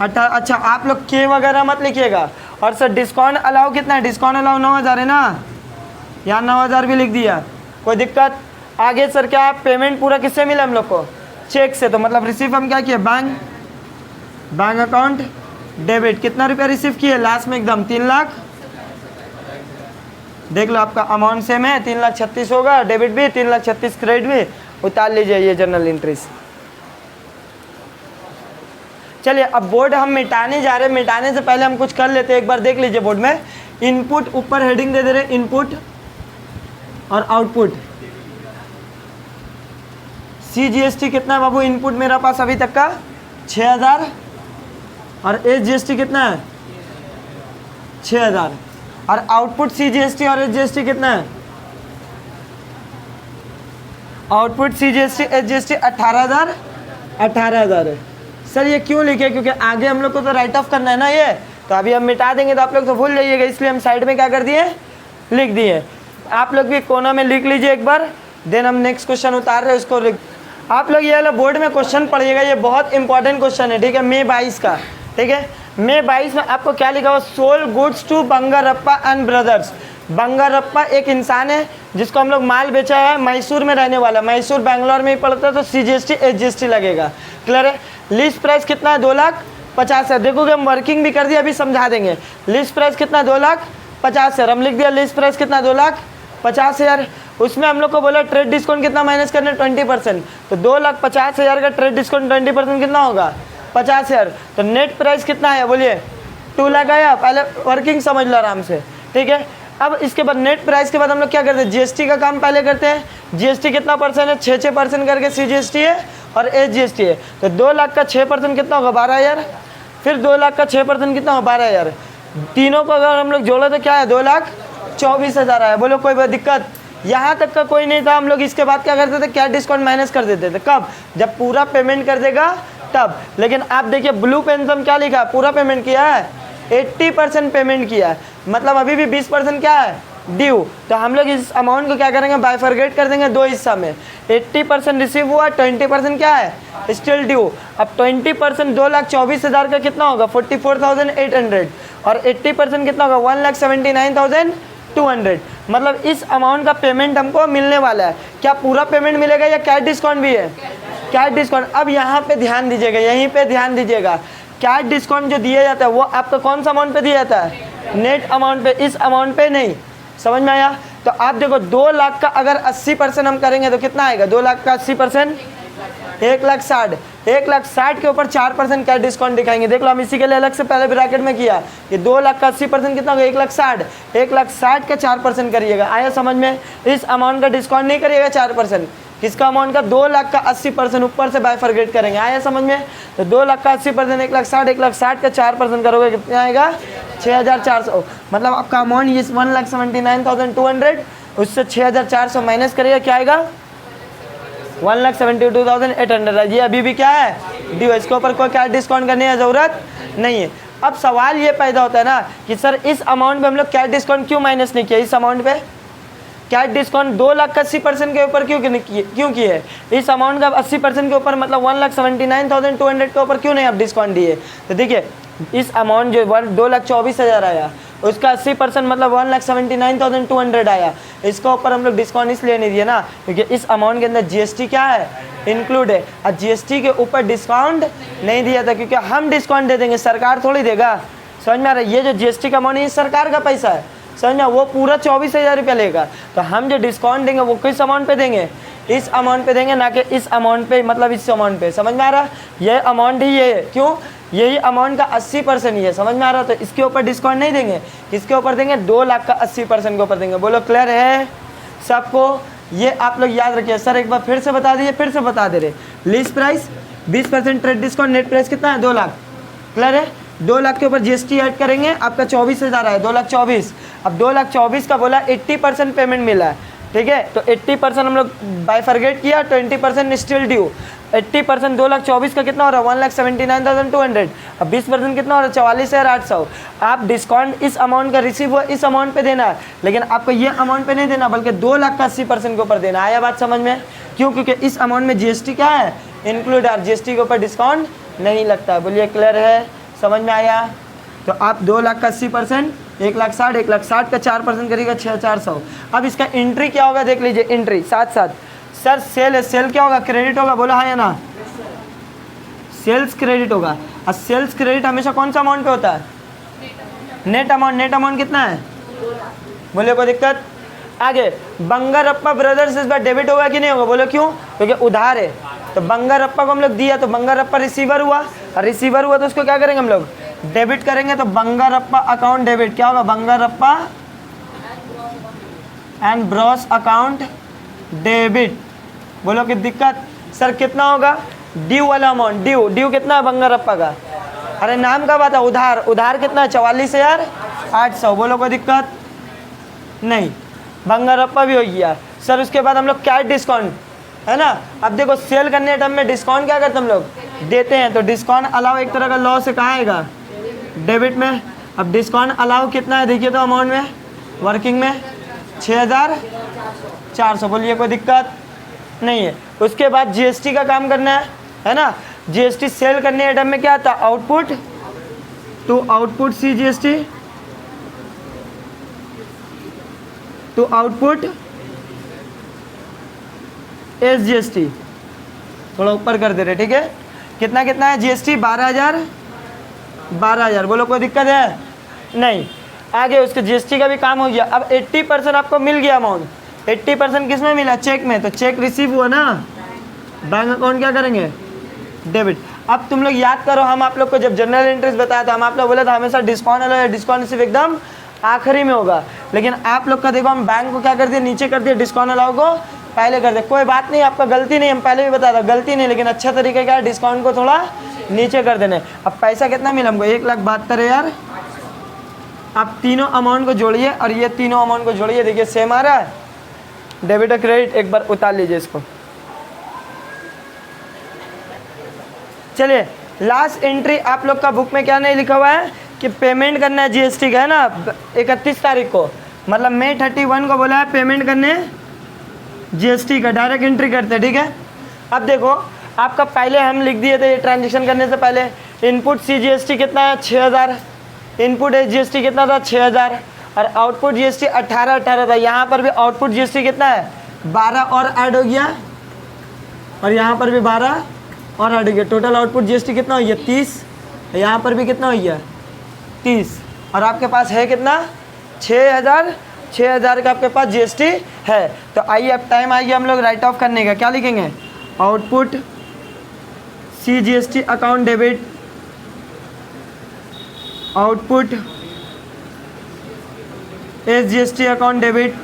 अच्छा आप लोग के वगैरह मत लिखिएगा। और सर डिस्काउंट अलाउ कितना है, डिस्काउंट अलाउ 9,000 है ना, यहाँ 9,000 भी लिख दिया, कोई दिक्कत। आगे सर क्या पेमेंट पूरा किससे मिला हम लोग को, चेक से, तो मतलब रिसीव हम क्या किए, बैंक अकाउंट डेबिट। कितना रुपया रिसीव किए लास्ट में एकदम 3 लाख। देख लो आपका अमाउंट सेम है, 3,36,000 होगा, डेबिट भी 3,36,000 क्रेडिट भी। उतार लीजिए ये जनरल एंट्रीज। चलिए अब बोर्ड हम मिटाने जा रहे हैं, मिटाने से पहले हम कुछ कर लेते हैं। एक बार देख लीजिए बोर्ड में, इनपुट ऊपर हेडिंग दे रहे, इनपुट और आउटपुट, CGST कितना है बाबू, इनपुट मेरा पास अभी तक का 6000 और SGST कितना है 6000 और आउटपुट CGST और SGST कितना है, आउटपुट CGST SGST 18,000 है। सर ये क्यों लिखे, क्योंकि आगे हम लोग को तो राइट ऑफ करना है ना ये, तो अभी हम मिटा देंगे तो आप लोग तो भूल जाइएगा, इसलिए हम साइड में क्या कर दिए, लिख दिए। आप लोग भी कोना में लिख लीजिए एक बार, देन हम नेक्स्ट क्वेश्चन उतार रहे हैं उसको लिख। आप लोग ये वाला बोर्ड में क्वेश्चन पढ़िएगा, ये बहुत इंपॉर्टेंट क्वेश्चन है, ठीक है। मई 22 का, ठीक है। मई 22 में आपको क्या लिखा हुआ, sold goods to Bangarappa and brothers. Bangarappa एक इंसान है जिसको हम लोग माल बेचा है, मैसूर में रहने वाला, मैसूर बैंगलोर में ही पड़ता है, तो CGST SGST लगेगा। क्लियर है। लिस्ट प्राइस कितना है, 2,50,000। देखोगे हम वर्किंग भी कर दिया, अभी समझा देंगे। लिस्ट प्राइस कितना, 2,50,000। हम लिख दिया लिस्ट प्राइस कितना, 2,50,000। उसमें हम लोग को बोला ट्रेड डिस्काउंट कितना माइनस करना, 20%। तो 2,50,000 का ट्रेड डिस्काउंट 20% कितना होगा, 50,000। तो नेट प्राइस कितना है बोलिए, 2 लाख आया। पहले वर्किंग समझ लो आराम से, ठीक है। अब इसके बाद नेट प्राइस के बाद हम लोग क्या करते हैं, GST का काम पहले करते हैं। GST कितना परसेंट है, 6% करके CGST है और SGST है। तो 2 लाख का 6% कितना होगा, 12,000। फिर 2 लाख का 6% कितना होगा, 12,000। तीनों को अगर हम लोग जोड़े तो क्या है, 2,24,000 आया। बोलो कोई दिक्कत, यहाँ तक का कोई नहीं था। हम लोग इसके बाद क्या करते थे, कैश डिस्काउंट माइनस कर देते थे। कब, जब पूरा पेमेंट कर देगा तब। लेकिन आप देखिए ब्लू पेन में क्या लिखा है, पूरा पेमेंट किया है, 80% पेमेंट किया है, मतलब अभी भी 20% क्या है, ड्यू। तो हम लोग इस अमाउंट को क्या करेंगे, बाइफरगेट कर देंगे 2 हिस्सा में। 80% रिसीव हुआ, 20% क्या है, स्टिल ड्यू। अब 20% 2,24,000 का कितना होगा, 44,800 और 80% कितना होगा, 1,79,200। मतलब इस अमाउंट का पेमेंट हमको मिलने वाला है। क्या पूरा पेमेंट मिलेगा या कैश डिस्काउंट भी है, कैश डिस्काउंट। अब यहाँ पे ध्यान दीजिएगा, यहीं पे ध्यान दीजिएगा। कैश डिस्काउंट जो दिया जाता है वो आपका कौन सा अमाउंट पे दिया जाता है, नेट अमाउंट पे, इस अमाउंट पे नहीं। समझ में आया। तो आप देखो 2 लाख का अगर 80% हम करेंगे तो कितना आएगा, 2 लाख का 80%, 1,60,000। 1,60,000 के ऊपर 4% कैश डिस्काउंट दिखाएंगे। देख लो हम इसी के लिए अलग से पहले ब्रैकेट में किया कि 2 लाख का 80% कितना होगा, 1,60,000। 1,60,000 का 4% करिएगा। आया समझ में। इस अमाउंट का डिस्काउंट नहीं करिएगा 4%, किसका अमाउंट का, 2 लाख का 80% ऊपर से बाइफरगेट करेंगे। आया समझ में। तो 2 लाख का 80%, 1,60,000, 1,60,000 का 4% करोगे कितना आएगा, 6,400। मतलब आपका अमाउंट ये 1,79,200, उससे 6,400 माइनस करिएगा, क्या आएगा, 1,72,800। ये अभी भी क्या है, ड्यू। इसके ऊपर कोई कैश डिस्काउंट करने की ज़रूरत नहीं है। अब सवाल ये पैदा होता है ना कि सर इस अमाउंट पे हम लोग कैश डिस्काउंट क्यों माइनस नहीं किया, इस अमाउंट पे कैश डिस्काउंट 2 लाख का 80% के ऊपर क्यों किए, इस अमाउंट का 80% के ऊपर, मतलब 1,79,200 के ऊपर क्यों नहीं आप डिस्काउंट दिए। तो देखिए इस अमाउंट जो 2,24,000 आया, उसका 80% मतलब 1,79,200 आया। इसके ऊपर हम लोग डिस्काउंट इसलिए नहीं दिए ना क्योंकि इस अमाउंट के अंदर GST क्या है, इंक्लूड है। और GST के ऊपर डिस्काउंट नहीं दिया था क्योंकि हम डिस्काउंट दे देंगे, सरकार थोड़ी देगा। समझ में आ रहा है। ये जो GST का अमाउंट है ये सरकार का पैसा है, समझ में, वो पूरा 24,000 रुपया लेगा। तो हम जो डिस्काउंट देंगे वो किस अमाउंट पे देंगे, इस अमाउंट पे देंगे, ना कि इस अमाउंट पे, मतलब इस अमाउंट पे। समझ में आ रहा। ये अमाउंट ही ये है, क्यों, यही अमाउंट का 80% ही है। समझ में आ रहा। तो इसके ऊपर डिस्काउंट नहीं देंगे, किसके ऊपर देंगे, 2 लाख का 80% के ऊपर देंगे। बोलो क्लियर है सबको। ये आप लोग याद रखिए। सर एक बार फिर से बता दीजिए, फिर से बता दे रहे। List price 20% trade discount, net price कितना है, 2 लाख। क्लियर है। 2 लाख के ऊपर GST ऐड करेंगे, आपका 24,000 है, 2,24,000। अब 2,24,000 का बोला 80% पेमेंट मिला है, ठीक है। तो 80% हम लोग बाइफरगेट किया, 20% स्टिल ड्यू। 80% 2,24,000 का कितना हो रहा है, 1,79,200। अब 20% कितना हो रहा है, 44,800। आप डिस्काउंट इस अमाउंट का रिसीव हुआ इस अमाउंट पे देना है, लेकिन आपको ये अमाउंट पे नहीं देना, बल्कि 2 लाख का 80% के ऊपर देना। आया बात समझ में। क्यों, क्योंकि इस अमाउंट में GST क्या है, इंक्लूड है। GST के ऊपर डिस्काउंट नहीं लगता। बोलिए क्लियर है, समझ में आया। तो आप 2 लाख का 80%, 1,60,000, 1,60,000 का 4% करिएगा, 6,400। अब इसका एंट्री क्या होगा देख लीजिए, एंट्री साथ साथ। सर सेल है, सेल क्या होगा, क्रेडिट होगा। बोला हाँ या ना, सेल्स क्रेडिट होगा। और सेल्स क्रेडिट हमेशा कौन सा अमाउंट पे होता है, नेट अमाउंट। नेट अमाउंट कितना है, बोले कोई दिक्कत। आगे बंगारप्पा ब्रदर्स इस बार डेबिट होगा कि नहीं होगा, बोलो क्यों, क्योंकि उधार है। तो बंगारप्पा को हम लोग दिया, तो बंगारप्पा रिसीवर हुआ, और रिसीवर हुआ तो उसको क्या करेंगे हम लोग, डेबिट करेंगे। तो बंगारप्पा अकाउंट डेबिट क्या होगा, Bangarappa and Bros account debit. बोलो कि दिक्कत। सर कितना होगा ड्यू वाला अमाउंट, ड्यू कितना है बंगारप्पा का, अरे नाम का बात है, उधार कितना है 44,800, बोलो कोई दिक्कत नहीं, बंगारप्पा भी हो गया। सर उसके बाद हम लोग कैश डिस्काउंट है ना, अब देखो सेल करने टाइम में डिस्काउंट क्या करते हम लोग देते हैं, तो डिस्काउंट अलाउ एक तरह का लॉ से कहाँ आएगा डेबिट में। अब डिस्काउंट अलाउ कितना है देखिए तो अमाउंट में वर्किंग में 6,400, बोलिए कोई दिक्कत नहीं है। उसके बाद जीएसटी का काम करना है ना, जीएसटी सेल करने के टाइम में क्या आता output to output C GST to output S GST, थोड़ा ऊपर कर दे रहे ठीक है। कितना कितना है जीएसटी 12,000, बोलो कोई दिक्कत है नहीं। आगे उसके जीएसटी का भी काम हो गया। अब 80% आपको मिल गया अमाउंट, 80% किस में मिला चेक में, तो चेक रिसीव हुआ ना, बैंक अकाउंट क्या करेंगे डेबिट। अब तुम लोग याद करो हम आप लोग को जब जनरल इंटरेस्ट बताया था, हम आप लोग बोला था हमेशा डिस्काउंट अलाउ, डिस्काउंट सिर्फ एकदम आखिरी में होगा, लेकिन आप लोग का देखो हम बैंक को क्या कर दिया नीचे कर दिया, डिस्काउंट अलाउ को पहले कर दे। कोई बात नहीं, आपका गलती नहीं, हम पहले भी बताया था गलती नहीं, लेकिन अच्छा तरीका क्या है डिस्काउंट को थोड़ा नीचे कर देने। अब पैसा कितना मिला हमको 1,72,000। आप तीनों अमाउंट को जोड़िए और ये तीनों अमाउंट को जोड़िए, देखिए सेम आ रहा है डेबिट और क्रेडिट। एक बार उतार लीजिए इसको। चलिए लास्ट एंट्री आप लोग का बुक में क्या नहीं लिखा हुआ है कि पेमेंट करना है जीएसटी का है ना 31 तारीख को, मतलब मई 31 को बोला है पेमेंट करने जीएसटी का, डायरेक्ट एंट्री करते ठीक है। अब देखो आपका पहले हम लिख दिए थे ये ट्रांजेक्शन करने से पहले, इनपुट सी जीएसटी कितना है 6,000, इनपुट एस जीएसटी कितना था 6,000 और आउटपुट जीएसटी 18 था। यहाँ पर भी आउटपुट जीएसटी कितना है 12 और ऐड हो गया और यहाँ पर भी 12 और ऐड हो गया, टोटल आउटपुट जीएसटी कितना हो गया 30, यहाँ पर भी कितना हो गया 30 और आपके पास है कितना 6,000 का आपके पास जीएसटी है। तो आइए अब टाइम आ गया हम लोग राइट ऑफ करने का। क्या लिखेंगे output C GST account debit, output S GST account debit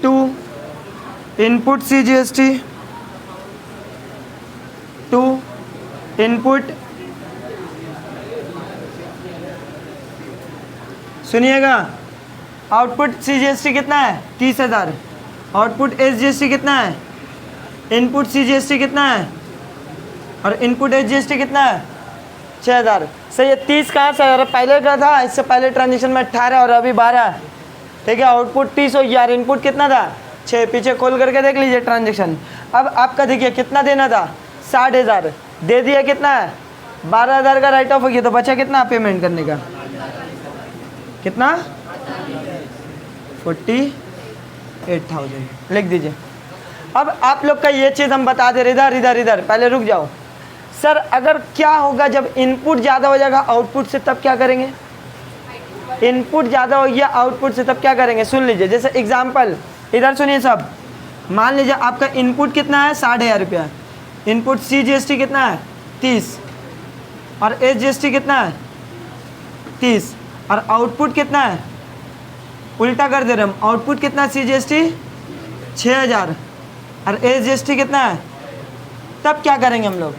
to input C GST to input, सुनिएगा आउटपुट सी जीएसटी कितना है 30,000, आउटपुट एस जीएसटी कितना है, इनपुट सी जीएसटी कितना है और इनपुट एस जीएसटी कितना है 6,000। सही है 30 कहाँ से अगर पहले का था, इससे पहले ट्रांजेक्शन में 18 और अभी 12 ठीक है। आउटपुट 30 हो गया, इनपुट कितना था 6, पीछे खोल करके देख लीजिए ट्रांजेक्शन। अब आपका देखिए कितना देना था 60,000, दे दिया कितना है 12,000 का राइट ऑफ हो गया, तो बचा कितना पेमेंट करने का कितना 48,000 लिख दीजिए। अब आप लोग का ये चीज़ हम बता दे रहे इधर पहले रुक जाओ। सर अगर क्या होगा जब इनपुट ज़्यादा हो जाएगा आउटपुट से तब क्या करेंगे, इनपुट ज़्यादा हो गया आउटपुट से तब क्या करेंगे, सुन लीजिए। जैसे एग्जांपल इधर सुनिए सब, मान लीजिए आपका इनपुट कितना है 60,000 रुपया, इनपुट सी जीएसटी कितना है 30 और एस जीएसटी कितना है 30 और आउटपुट कितना है, उल्टा कर दे रहे हम, आउटपुट कितना सी जीएसटी 6,000 और एस जीएसटी कितना है, तब क्या करेंगे हम लोग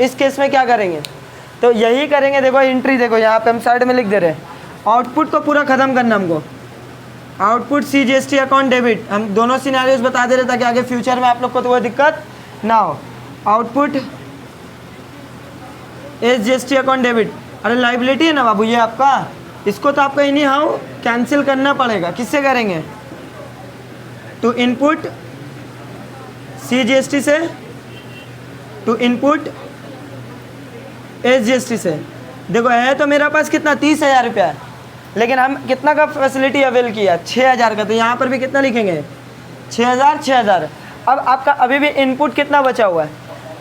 इस केस में क्या करेंगे, तो यही करेंगे। देखो एंट्री देखो यहाँ पे हम साइड में लिख दे रहे हैं, आउटपुट को पूरा ख़त्म करना हमको, output C GST account debit, हम दोनों सिनेरियोज बता दे रहे ताकि आगे फ्यूचर में आप लोग को तो कोई दिक्कत ना हो। Output S GST account debit, अरे लाइबिलिटी है ना बाबू ये आपका, इसको तो आपको इन्हीं हाउ कैंसिल करना पड़ेगा। किससे करेंगे, टू इनपुट सी जीएसटी से टू इनपुट एस जीएसटी से। देखो है तो मेरा पास कितना 30,000 रुपया है, लेकिन हम कितना का फैसिलिटी अवेल किया 6,000 का, तो यहाँ पर भी कितना लिखेंगे 6,000। अब आपका अभी भी इनपुट कितना बचा हुआ है,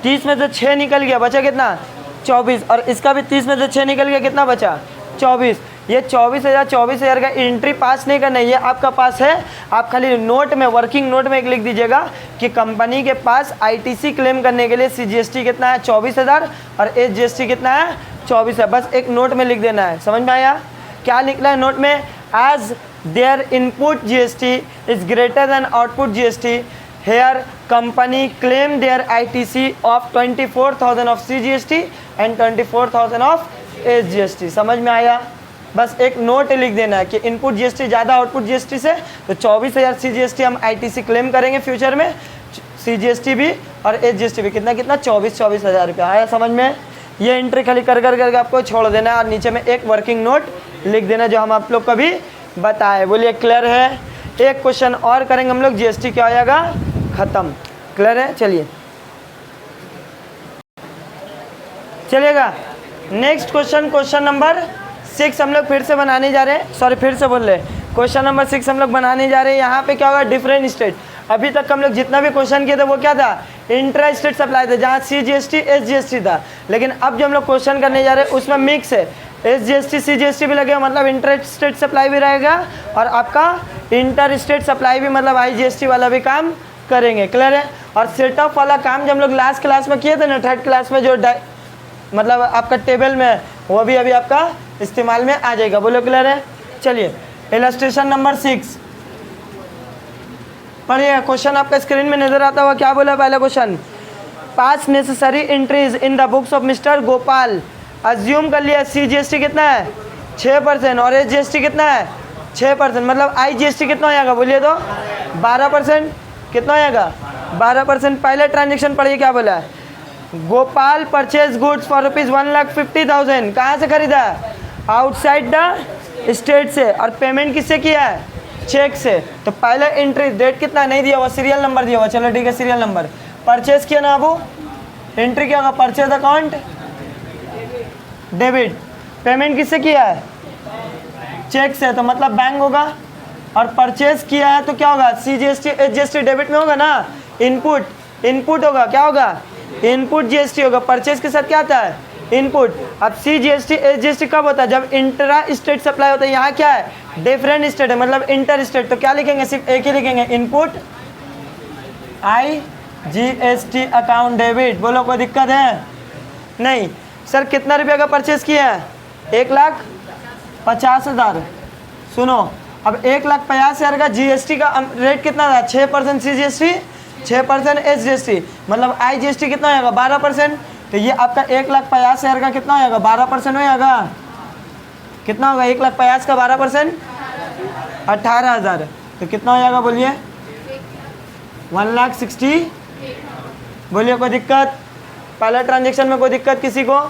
30 में से 6 निकल गया, बचा कितना 24 और इसका भी 30 में से 6 निकल गया, कितना बचा 24। ये 24,000 का एंट्री पास नहीं करना, ये आपका पास है। आप खाली नोट में वर्किंग नोट में एक लिख दीजिएगा कि कंपनी के पास आईटीसी क्लेम करने के लिए सीजीएसटी कितना है 24,000 और एसजीएसटी कितना है 24 है, बस एक नोट में लिख देना है। समझ में आया क्या निकला है नोट में, as their input GST is greater than output GST here company claim their ITC of 24,000 of CGST and 24,000 of SGST। समझ में आया? बस एक नोट लिख देना है कि इनपुट GST ज़्यादा आउटपुट GST से, तो 24,000 CGST हम ITC क्लेम करेंगे फ्यूचर में, CGST भी और SGST भी। कितना कितना 24,000 रुपया। आया समझ में? ये एंट्री खाली कर करके आपको छोड़ देना है और नीचे में एक वर्किंग नोट लिख देना जो हम आप लोग को भी बताए। बोलिए क्लियर है? एक क्वेश्चन और करेंगे हम लोग, GST क्या हो जाएगा खत्म। क्लियर है? चलिए चलिएगा नेक्स्ट क्वेश्चन, क्वेश्चन नंबर 6 हम लोग फिर से बनाने जा रहे हैं, सॉरी फिर से बोल रहे हैं, क्वेश्चन नंबर 6 हम लोग बनाने जा रहे हैं। यहाँ पे क्या होगा, डिफरेंट स्टेट। अभी तक हम लोग जितना भी क्वेश्चन किए थे वो क्या था, इंट्रा स्टेट सप्लाई था, जहाँ CGST SGST था। लेकिन अब जो हम लोग क्वेश्चन करने जा रहे हैं उसमें मिक्स है, SGST CGST भी लगेगा, मतलब इंटर स्टेट सप्लाई भी रहेगा और आपका इंटर स्टेट सप्लाई भी, मतलब IGST वाला भी काम करेंगे। क्लियर है? और सेट ऑफ वाला काम जो हम लोग लास्ट क्लास में किए थे ना, थर्ड क्लास में, जो मतलब आपका टेबल में, वो भी अभी आपका इस्तेमाल में आ जाएगा। बोलो क्लियर है? चलिए इलस्ट्रेशन नंबर 6 पढ़िए। क्वेश्चन आपका स्क्रीन में नजर आता हुआ, क्या बोला पहला question, pass necessary entries in the books of mister Gopal. Assume कर लिया CGST कितना है 6% और SGST कितना है 6%, मतलब IGST कितना हो जाएगा बोलिए तो 12%। कितना हो जाएगा 12%। पहले ट्रांजेक्शन पढ़िए क्या बोला है, गोपाल परचेज गुड्स फॉर ₹1,50,000। कहाँ से खरीदा है, आउटसाइड द स्टेट से, और पेमेंट किससे किया है, चेक से। तो पहले एंट्री, डेट कितना नहीं दिया हुआ, सीरियल नंबर दिया हुआ, चलो ठीक है सीरियल नंबर। परचेज किया ना अबू, एंट्री क्या होगा, परचेज अकाउंट डेबिट। पेमेंट किससे किया है, चेक से, तो मतलब बैंक होगा। और परचेज किया है तो क्या होगा, CGST SGST डेबिट में होगा ना, इनपुट होगा, क्या होगा, इनपुट GST होगा। परचेज के साथ क्या आता है, इनपुट। अब CGST SGST कब होता है, जब इंट्रा स्टेट सप्लाई होता है। यहाँ क्या है, डिफरेंट स्टेट है, मतलब इंटर स्टेट। तो क्या लिखेंगे, सिर्फ एक ही लिखेंगे, इनपुट IGST अकाउंट डेबिट। बोलो कोई दिक्कत है? नहीं। सर कितना रुपये का परचेज किया है, 1,50,000। सुनो, अब 1,50,000 का GST का रेट कितना था, 6% CGST 6% SGST, मतलब IGST कितना होगा 12%। तो ये आपका 1,50,000 का कितना होगा 12% होगा। कितना होगा 1,50,000 का 12%, 18,000। तो कितना हो जाएगा बोलिए, 1,60,000। बोलिए कोई दिक्कत, पहला ट्रांजेक्शन में कोई दिक्कत किसी को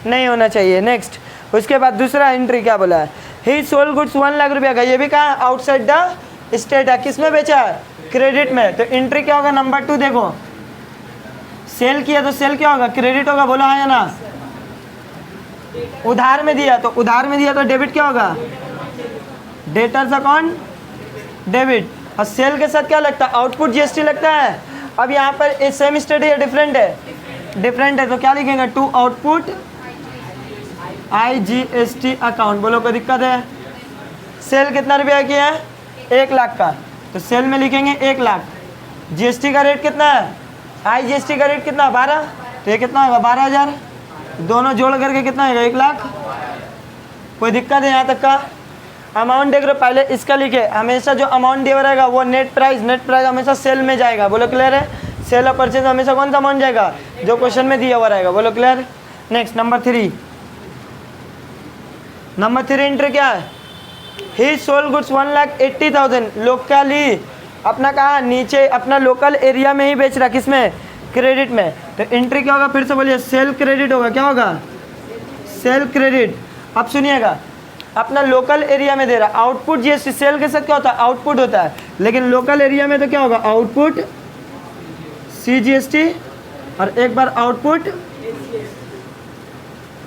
नहीं होना चाहिए। नेक्स्ट, उसके बाद दूसरा एंट्री क्या बोला है, ही सोल्ड गुड्स 1,00,000 रुपये का। ये भी कहाँ, आउटसाइड द स्टेट है। किस में बेचा है, क्रेडिट में। तो एंट्री क्या होगा, नंबर 2 देखो, सेल किया तो सेल क्या होगा, क्रेडिट होगा। बोलो हाँ या ना। उधार में दिया तो उधार में दिया तो डेबिट क्या होगा, डेटर्स अकाउंट डेबिट। और सेल के साथ क्या लगता है, आउटपुट GST लगता है। अब यहाँ पर सेम स्टेट है या डिफरेंट है, डिफरेंट है, तो क्या लिखेंगे, टू आउटपुट IGST अकाउंट। बोलो कोई दिक्कत है? सेल कितना रुपया किया है, 1,00,000 का, तो सेल में लिखेंगे 1,00,000। GST का रेट कितना है, IGST का रेट कितना 12, तो ये कितना होगा 12,000। दोनों जोड़ करके कितना होगा 1,00,000। कोई दिक्कत है यहाँ तक का? अमाउंट देख रहे हो, पहले इसका लिखे, हमेशा जो अमाउंट दिया रहेगा वो नेट प्राइस हमेशा सेल में जाएगा। बोलो क्लियर है? सेल और परचेज हमेशा कौन सा अमाउंट जाएगा, जो क्वेश्चन में दिया हुआ रहेगा। बोलो clear? Next number 3, number 3 entry क्या है, ही सोल्ड गुड्स 1,80,000 लोकली। अपना कहाँ, नीचे अपना लोकल एरिया में ही बेच रहा, किसमें, क्रेडिट में। तो एंट्री क्या होगा, फिर से बोलिए, सेल क्रेडिट होगा। क्या होगा, सेल क्रेडिट। अब सुनिएगा, अपना लोकल एरिया में दे रहा, आउटपुट GST। सेल के साथ क्या होता है, आउटपुट होता है, लेकिन लोकल एरिया में तो क्या होगा, आउटपुट CGST और एक बार आउटपुट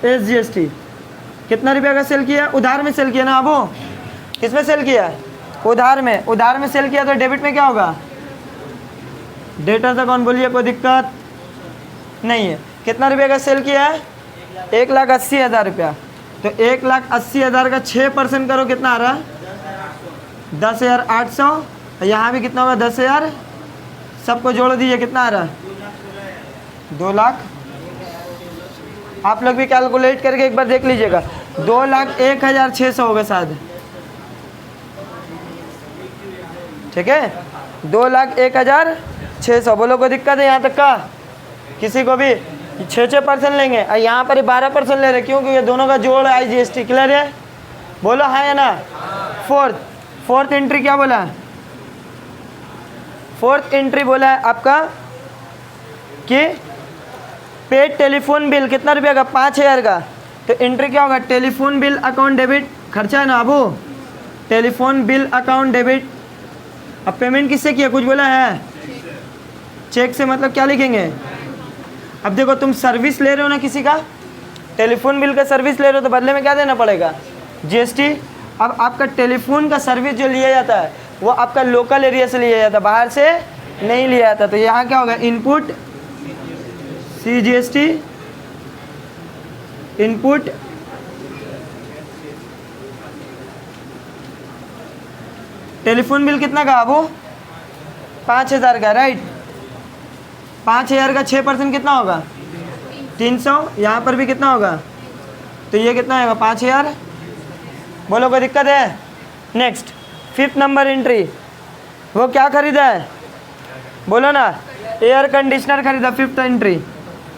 SGST। कितना रुपया का सेल किया, उधार में सेल किया ना। अब किसमें सेल किया, उधार में। उधार में सेल किया तो डेबिट में क्या होगा, डेटर्स अकाउंट। बोलिए कोई दिक्कत नहीं है। कितना रुपये का सेल किया है, 1,80,000 रुपया। तो 1,80,000 का 6% करो, कितना आ रहा है 10,800। यहाँ भी कितना होगा 10,000, सबको जोड़ दीजिए, कितना आ रहा है 2,00,000। आप लोग भी कैलकुलेट करके एक बार देख लीजिएगा, 2,01,600 होगा शायद। ठीक है, 2,01,600 600। बोलो कोई दिक्कत है यहाँ तक का किसी को भी? 6% लेंगे और यहाँ पर 12% ले रहे, क्योंकि ये दोनों का जोड़ है IGST। क्लियर है? बोलो हाँ या ना? फोर्थ एंट्री क्या बोला है? फोर्थ एंट्री बोला है आपका कि पेड टेलीफोन बिल कितना रुपया का? 5000 का। तो एंट्री क्या होगा? टेलीफोन बिल अकाउंट डेबिट, खर्चा है ना Abu, telephone bill account debit. अब पेमेंट किससे किया? कुछ बोला है? चेक से। मतलब क्या लिखेंगे? अब देखो तुम सर्विस ले रहे हो ना किसी का, टेलीफोन बिल का सर्विस ले रहे हो, तो बदले में क्या देना पड़ेगा? GST। अब आपका टेलीफोन का सर्विस जो लिया जाता है वो आपका लोकल एरिया से लिया जाता है, बाहर से नहीं लिया जाता। तो यहाँ क्या होगा? Input CGST, input telephone bill कितना का वो? 5000 का, राइट। 5000 का 6% कितना होगा? 300। यहाँ पर भी कितना होगा? तो ये कितना आएगा? 5000। बोलो कोई दिक्कत है? नेक्स्ट 5th नंबर एंट्री, वो क्या खरीदा है? बोलो ना। एयर कंडीशनर खरीदा। 5th एंट्री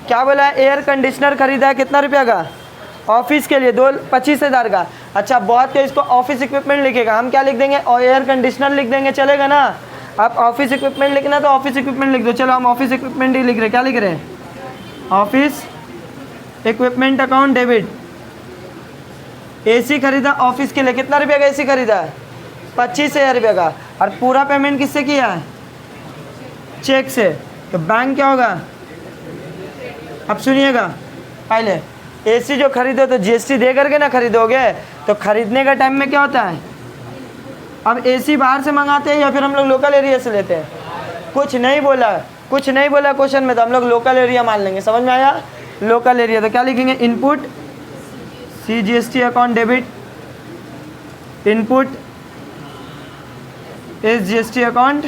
क्या बोला है? एयर कंडीशनर खरीदा है। कितना रुपया का? ऑफिस के लिए 25,000 का। अच्छा बहुत के इसको ऑफिस इक्विपमेंट लिखेगा, हम क्या लिख देंगे? और एयर कंडीशनर लिख देंगे, चलेगा ना? आप ऑफिस इक्विपमेंट लिखना तो ऑफिस इक्विपमेंट लिख दो। चलो हम ऑफिस इक्विपमेंट ही लिख रहे हैं। क्या लिख रहे हैं? Office equipment account debit. AC खरीदा ऑफिस के लिए। कितना रुपया का AC खरीदा है? 25,000 रुपये का। और पूरा पेमेंट किससे किया है? चेक से। तो बैंक क्या होगा? अब सुनिएगा, पहले AC जो खरीदो तो GST दे करके ना खरीदोगे, तो खरीदने का टाइम में क्या होता है? अब AC बाहर से मंगाते हैं या फिर हम लोग लोकल एरिया से लेते हैं? कुछ नहीं बोला क्वेश्चन में, तो हम लोग लोकल एरिया मान लेंगे। समझ में आया? Local area. तो क्या लिखेंगे? Input CGST account debit, input SGST account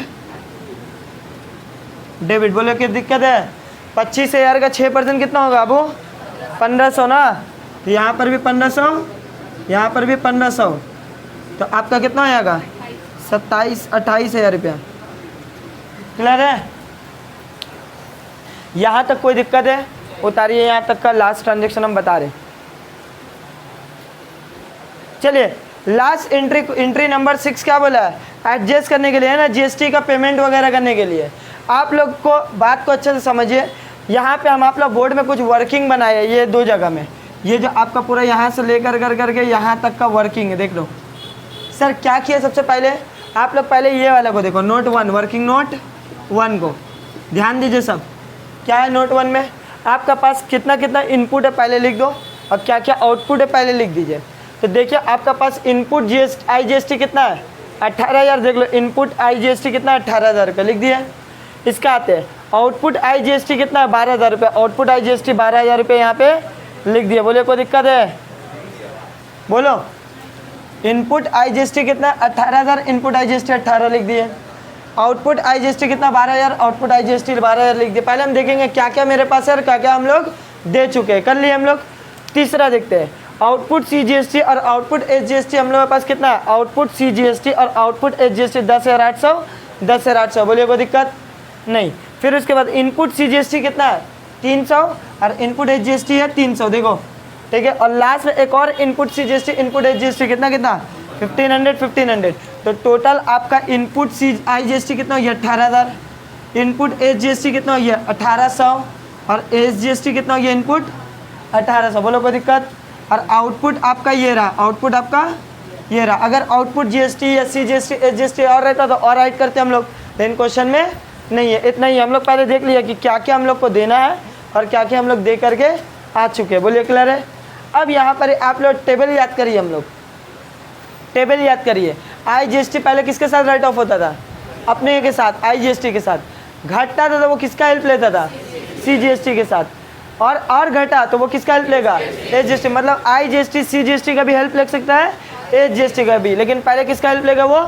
debit. बोलो क्या दिक्कत है? 25,000 का 6% कितना होगा? अब 1500 ना। तो यहाँ पर भी 1500, यहाँ पर भी 1500, तो आपका कितना आएगा? 28,000 रुपया। क्लियर है? यहाँ तक कोई दिक्कत है? उतारिए। यहाँ तक का लास्ट ट्रांजेक्शन हम बता रहे। चलिए लास्ट एंट्री नंबर 6 क्या बोला है? एडजस्ट करने के लिए है ना, GST का पेमेंट वगैरह करने के लिए। आप लोग को बात को अच्छे से समझिए। यहाँ पे हम आप लोग बोर्ड में कुछ वर्किंग बनाए हैं, ये 2 जगह में। ये जो आपका पूरा यहाँ से लेकर करके यहाँ तक का वर्किंग है, देख लो। सर क्या किया? सबसे पहले आप लोग पहले ये वाला को देखो, नोट 1, वर्किंग नोट 1 को ध्यान दीजिए सब। क्या है नोट 1 में? आपका पास कितना कितना इनपुट है पहले लिख दो, और क्या क्या आउटपुट है पहले लिख दीजिए। तो देखिए आपका पास इनपुट IGST कितना है? 18,000। देख लो इनपुट IGST कितना है? 18,000 रुपये लिख दिया। इसका आते हैं आउटपुट IGST कितना है? 12,000 रुपये। आउटपुट IGST 12,000 रुपये यहाँ पे लिख दिया। बोले कोई दिक्कत है? बोलो। इनपुट IGST कितना? 18,000। इनपुट IGST 18 लिख दिए। आउटपुट IGST कितना? 12,000। आउटपुट IGST 12,000 लिख दिए। पहले हम देखेंगे क्या क्या मेरे पास है और क्या क्या हम लोग दे चुके हैं। कर लिए हम लोग। तीसरा देखते हैं, आउटपुट CGST और आउटपुट SGST हम लोग के पास कितना है? आउटपुट CGST और आउटपुट SGST 10,800, 10,800। बोलिए कोई दिक्कत नहीं। फिर उसके बाद इनपुट CGST कितना है? 300 और इनपुट SGST है 300। देखो ठीक है। और लास्ट में एक और इनपुट CGST इनपुट SGST कितना 1500, 1500। तो टोटल आपका इनपुट IGST कितना हो गया? 18,000। इनपुट SGST कितना हो गया? 1800। और SGST कितना हो गया? इनपुट 1800। बोलो कोई दिक्कत? और आउटपुट आपका ये रहा, आउटपुट आपका ये रहा। अगर आउटपुट GST या CGST SGST और रहता तो और ऐड करते हम लोग, लेकिन क्वेश्चन में नहीं है। इतना ही हम लोग पहले देख लिया कि क्या क्या हम लोग को देना है और क्या क्या हम लोग दे करके आ चुके हैं। बोलिए क्लियर है? अब यहाँ पर आप लोग टेबल याद करिए। हम लोग टेबल याद करिए। IGST पहले किसके साथ राइट ऑफ होता था? अपने के साथ, IGST के साथ। घटता था तो वो किसका हेल्प लेता था? CGST के साथ। और घटा तो वो किसका हेल्प लेगा? SGST। मतलब IGST CGST का भी हेल्प ले सकता है, SGST का भी, लेकिन पहले किसका हेल्प लेगा? वो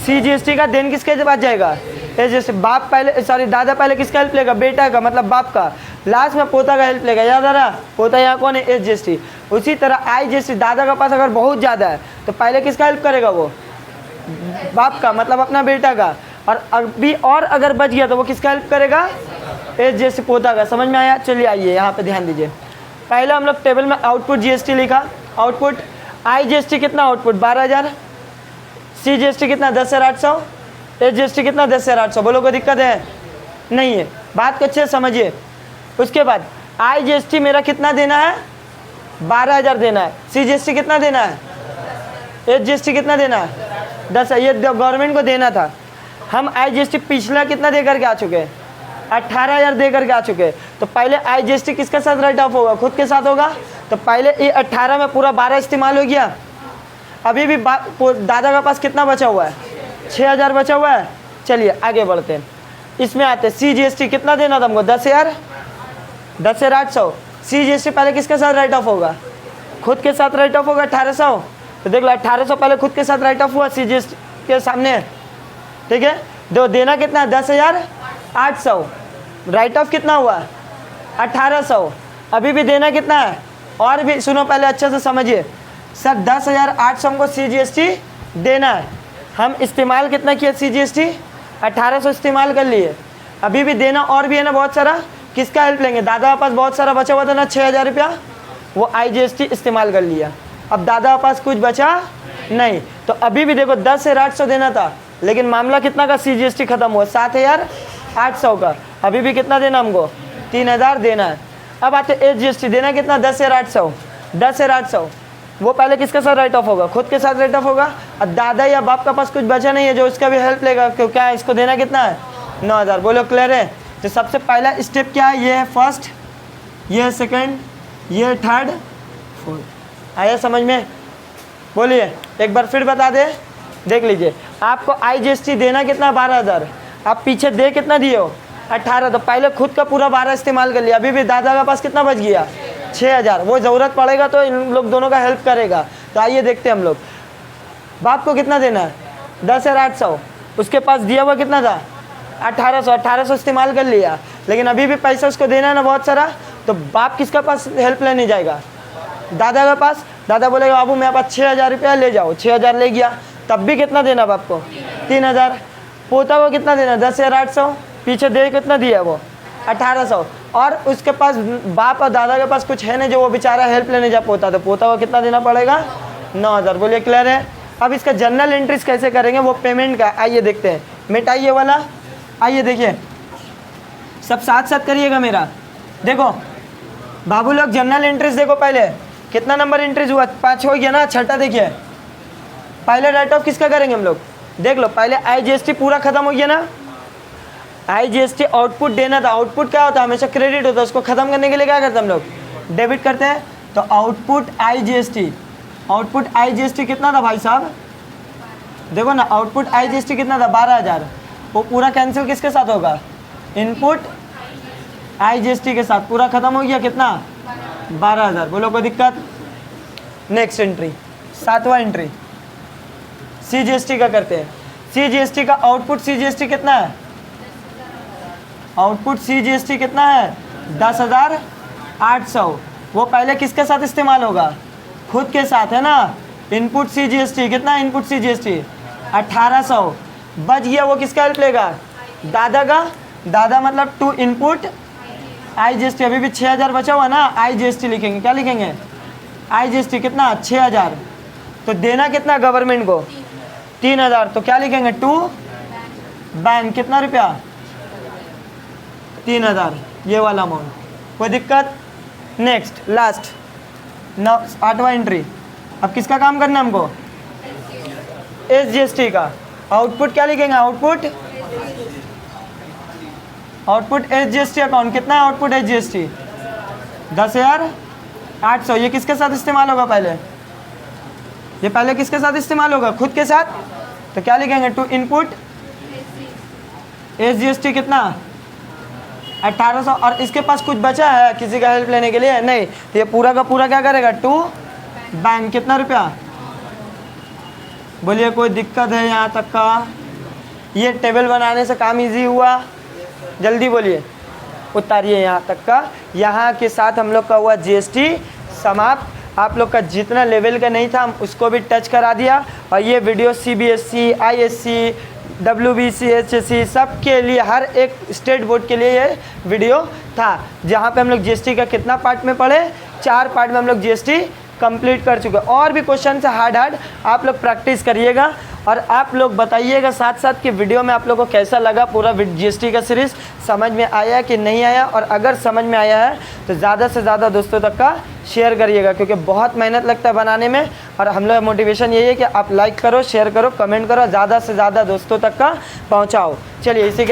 CGST का। देन किसके पास जाएगा? SGST। बाप पहले, सॉरी दादा पहले किसका हेल्प लेगा? बेटा का, मतलब बाप का। लास्ट में पोता का हेल्प लेगा। याद आ रहा? पोता यहाँ कौन है? SGST। उसी तरह IGST दादा का पास अगर बहुत ज़्यादा है तो पहले किसका हेल्प करेगा? वो बाप का, मतलब अपना बेटा का। और अभी और अगर बच गया तो वो किसका हेल्प करेगा, एसजीएसटी पोता का। समझ में आया? चलिए आइए यहाँ पे ध्यान दीजिए। पहले हम लोग टेबल में आउटपुट जीएसटी लिखा, आउटपुट आईजीएसटी कितना, आउटपुट 12,000, सीजीएसटी कितना 10,800, एसजीएसटी कितना 10,800। बोलो कोई दिक्कत है? नहीं है। बात को अच्छे से समझिए। उसके बाद आईजीएसटी मेरा कितना देना है, 12,000 देना है। सीजीएसटी कितना देना है, एसजीएसटी कितना देना है, 10। ये गवर्नमेंट को देना था। हम आईजीएसटी पिछला कितना दे करके आ चुके हैं, 18,000 दे करके आ चुके हैं। तो पहले आईजीएसटी किसके साथ राइट ऑफ होगा, खुद के साथ होगा। तो पहले ये 18 में पूरा 12 इस्तेमाल हो गया। अभी भी दादा के पास कितना बचा हुआ है, 6,000 बचा हुआ है। चलिए आगे बढ़ते हैं, इसमें आते हैं। सीजीएसटी कितना देना था हमको, 10,000, 10,800। सीजीएसटी पहले किसके साथ राइट ऑफ होगा, खुद के साथ राइट ऑफ होगा, 1800। तो देख लो 1800 पहले खुद के साथ राइट ऑफ हुआ सीजीएसटी के सामने, ठीक है। दो देना कितना है, 10,800। राइट ऑफ कितना हुआ, 1800। अभी भी देना कितना है, और भी सुनो पहले अच्छे से समझिए सर। 10,800 हमको सीजीएसटी देना है। हम इस्तेमाल कितना किया सीजीएसटी, 1800 इस्तेमाल कर लिए। अभी भी देना और भी है ना बहुत सारा। किसका हेल्प लेंगे, दादा के पास बहुत सारा बचा हुआ था ना 6,000 रुपया, वो आईजीएसटी इस्तेमाल कर लिया। अब दादा के पास कुछ बचा नहीं, तो अभी भी देखो 10,800 देना था, लेकिन मामला कितना का सीजीएसटी खत्म हुआ, 7,800 का। अभी भी कितना देना हमको, 3,000 देना है। अब आते एसजीएसटी देना कितना, 10,800, 10,800। वो पहले किसके साथ राइट ऑफ होगा, खुद के साथ राइट ऑफ होगा। अब दादा या बाप का पास कुछ बचा नहीं है जो इसका भी हेल्प लेगा, क्यों क्या है, इसको देना कितना है, 9,000। बोलो क्लियर है? तो सबसे पहला स्टेप क्या है, ये है फर्स्ट, ये है सेकंड, ये है थर्ड, फोर्थ। आया समझ में? बोलिए एक बार फिर बता दे, देख लीजिए। आपको आईजीएसटी देना कितना, 12,000। आप पीछे दे कितना दिए हो, 18। तो पहले खुद का पूरा 12 इस्तेमाल कर लिया। अभी भी दादा का पास कितना बच गया, 6,000। वो ज़रूरत पड़ेगा तो इन लोग दोनों का हेल्प करेगा। तो आइए देखते हैं हम लोग। बाप को कितना देना है, 10,800। उसके पास दिया हुआ कितना था, 1800। 1800 इस्तेमाल कर लिया, लेकिन अभी भी पैसा उसको देना है ना बहुत सारा। तो बाप किसका पास हेल्प लेने जाएगा, दादा के पास। दादा बोलेगा बाबू मेरे पास 6,000 रुपया ले जाओ, 6,000 ले गया। तब भी कितना देना बाप को, 3,000। पोता को कितना देना, 10,800। पीछे दे कितना दिया वो, 1800। और उसके पास बाप और दादा के पास कुछ है नहीं जो वो बेचारा हेल्प लेने जा पोता, तो पोता को कितना देना पड़ेगा, 9,000। बोलिए क्लियर है? अब इसका जर्नल एंट्रीज कैसे करेंगे, वो पेमेंट का आइए देखते हैं। मिटाइए वाला, आइए देखिए, सब साथ साथ करिएगा मेरा। देखो बाबू लोग जर्नल एंट्रीज देखो, पहले कितना नंबर एंट्रीज हुआ, 5 हो गया ना। छठा देखिए, पहले राइट ऑफ किसका करेंगे हम लोग, देख लो। पहले आईजीएसटी पूरा खत्म हो गया ना। आईजीएसटी आउटपुट देना था। आउटपुट क्या होता है, हमेशा क्रेडिट होता है। उसको खत्म करने के लिए क्या करते हैं हम लोग, डेबिट करते हैं। तो आउटपुट आईजीएसटी, आउटपुट आईजीएसटी कितना था भाई साहब, देखो ना। आउटपुट आईजीएसटी कितना था, 12,000। वो पूरा कैंसिल किसके साथ होगा, इनपुट आईजीएसटी के साथ। पूरा खत्म हो गया कितना, 12,000। बोलो कोई दिक्कत? नेक्स्ट एंट्री, 7वां एंट्री सीजीएसटी का करते हैं। सीजीएसटी का आउटपुट सीजीएसटी कितना है, आउटपुट सीजीएसटी कितना है, 10,800। वो पहले किसके साथ इस्तेमाल होगा, खुद के साथ, है ना। इनपुट सीजीएसटी कितना है, इनपुट सीजीएसटी 1800। बच गया वो किसका हेल्प लेगा, दादा का। दादा मतलब टू इनपुट आईजीएसटी। अभी भी 6,000 बचा हुआ ना, आईजीएसटी लिखेंगे। क्या लिखेंगे, आईजीएसटी कितना, 6,000। तो देना कितना गवर्नमेंट को, 3,000। तो क्या लिखेंगे, टू बैंक कितना रुपया, 3,000। ये वाला अमाउंट, कोई दिक्कत? नेक्स्ट लास्ट 8वां एंट्री। अब किसका काम करना है हमको, एसजीएसटी का। आउटपुट क्या लिखेंगे, आउटपुट, आउटपुट एसजीएसटी अकाउंट कितना है, आउटपुट एसजीएसटी 10,800। ये किसके साथ इस्तेमाल होगा, पहले ये पहले किसके साथ इस्तेमाल होगा, खुद के साथ। तो क्या लिखेंगे, टू इनपुट एसजीएसटी कितना, 1800। और इसके पास कुछ बचा है किसी का हेल्प लेने के लिए, नहीं। तो ये पूरा का पूरा क्या करेगा, टू बैंक कितना रुपया। बोलिए कोई दिक्कत है यहाँ तक का? ये टेबल बनाने से काम इजी हुआ, जल्दी बोलिए, उतारिए यहाँ तक का। यहाँ के साथ हम लोग का हुआ जीएसटी समाप्त। आप लोग का जितना लेवल का नहीं था हम उसको भी टच करा दिया। और ये video CBSE, ISC, WBC HSC सब के लिए, हर एक स्टेट बोर्ड के लिए ये वीडियो था, जहाँ पे हम लोग GST का कितना पार्ट में पढ़े, 4 पार्ट में हम लोग GST कंप्लीट कर चुके हैं। और भी क्वेश्चन है हार्ड आप लोग प्रैक्टिस करिएगा और आप लोग बताइएगा साथ साथ कि वीडियो में आप लोगों को कैसा लगा, पूरा GST का सीरीज़ समझ में आया कि नहीं आया। और अगर समझ में आया है तो ज़्यादा से ज़्यादा दोस्तों तक का शेयर करिएगा, क्योंकि बहुत मेहनत लगता है बनाने में। और हम लोग मोटिवेशन यही है कि आप लाइक करो, शेयर करो, कमेंट करो, ज़्यादा से ज़्यादा दोस्तों तक का पहुँचाओ। चलिए इसी के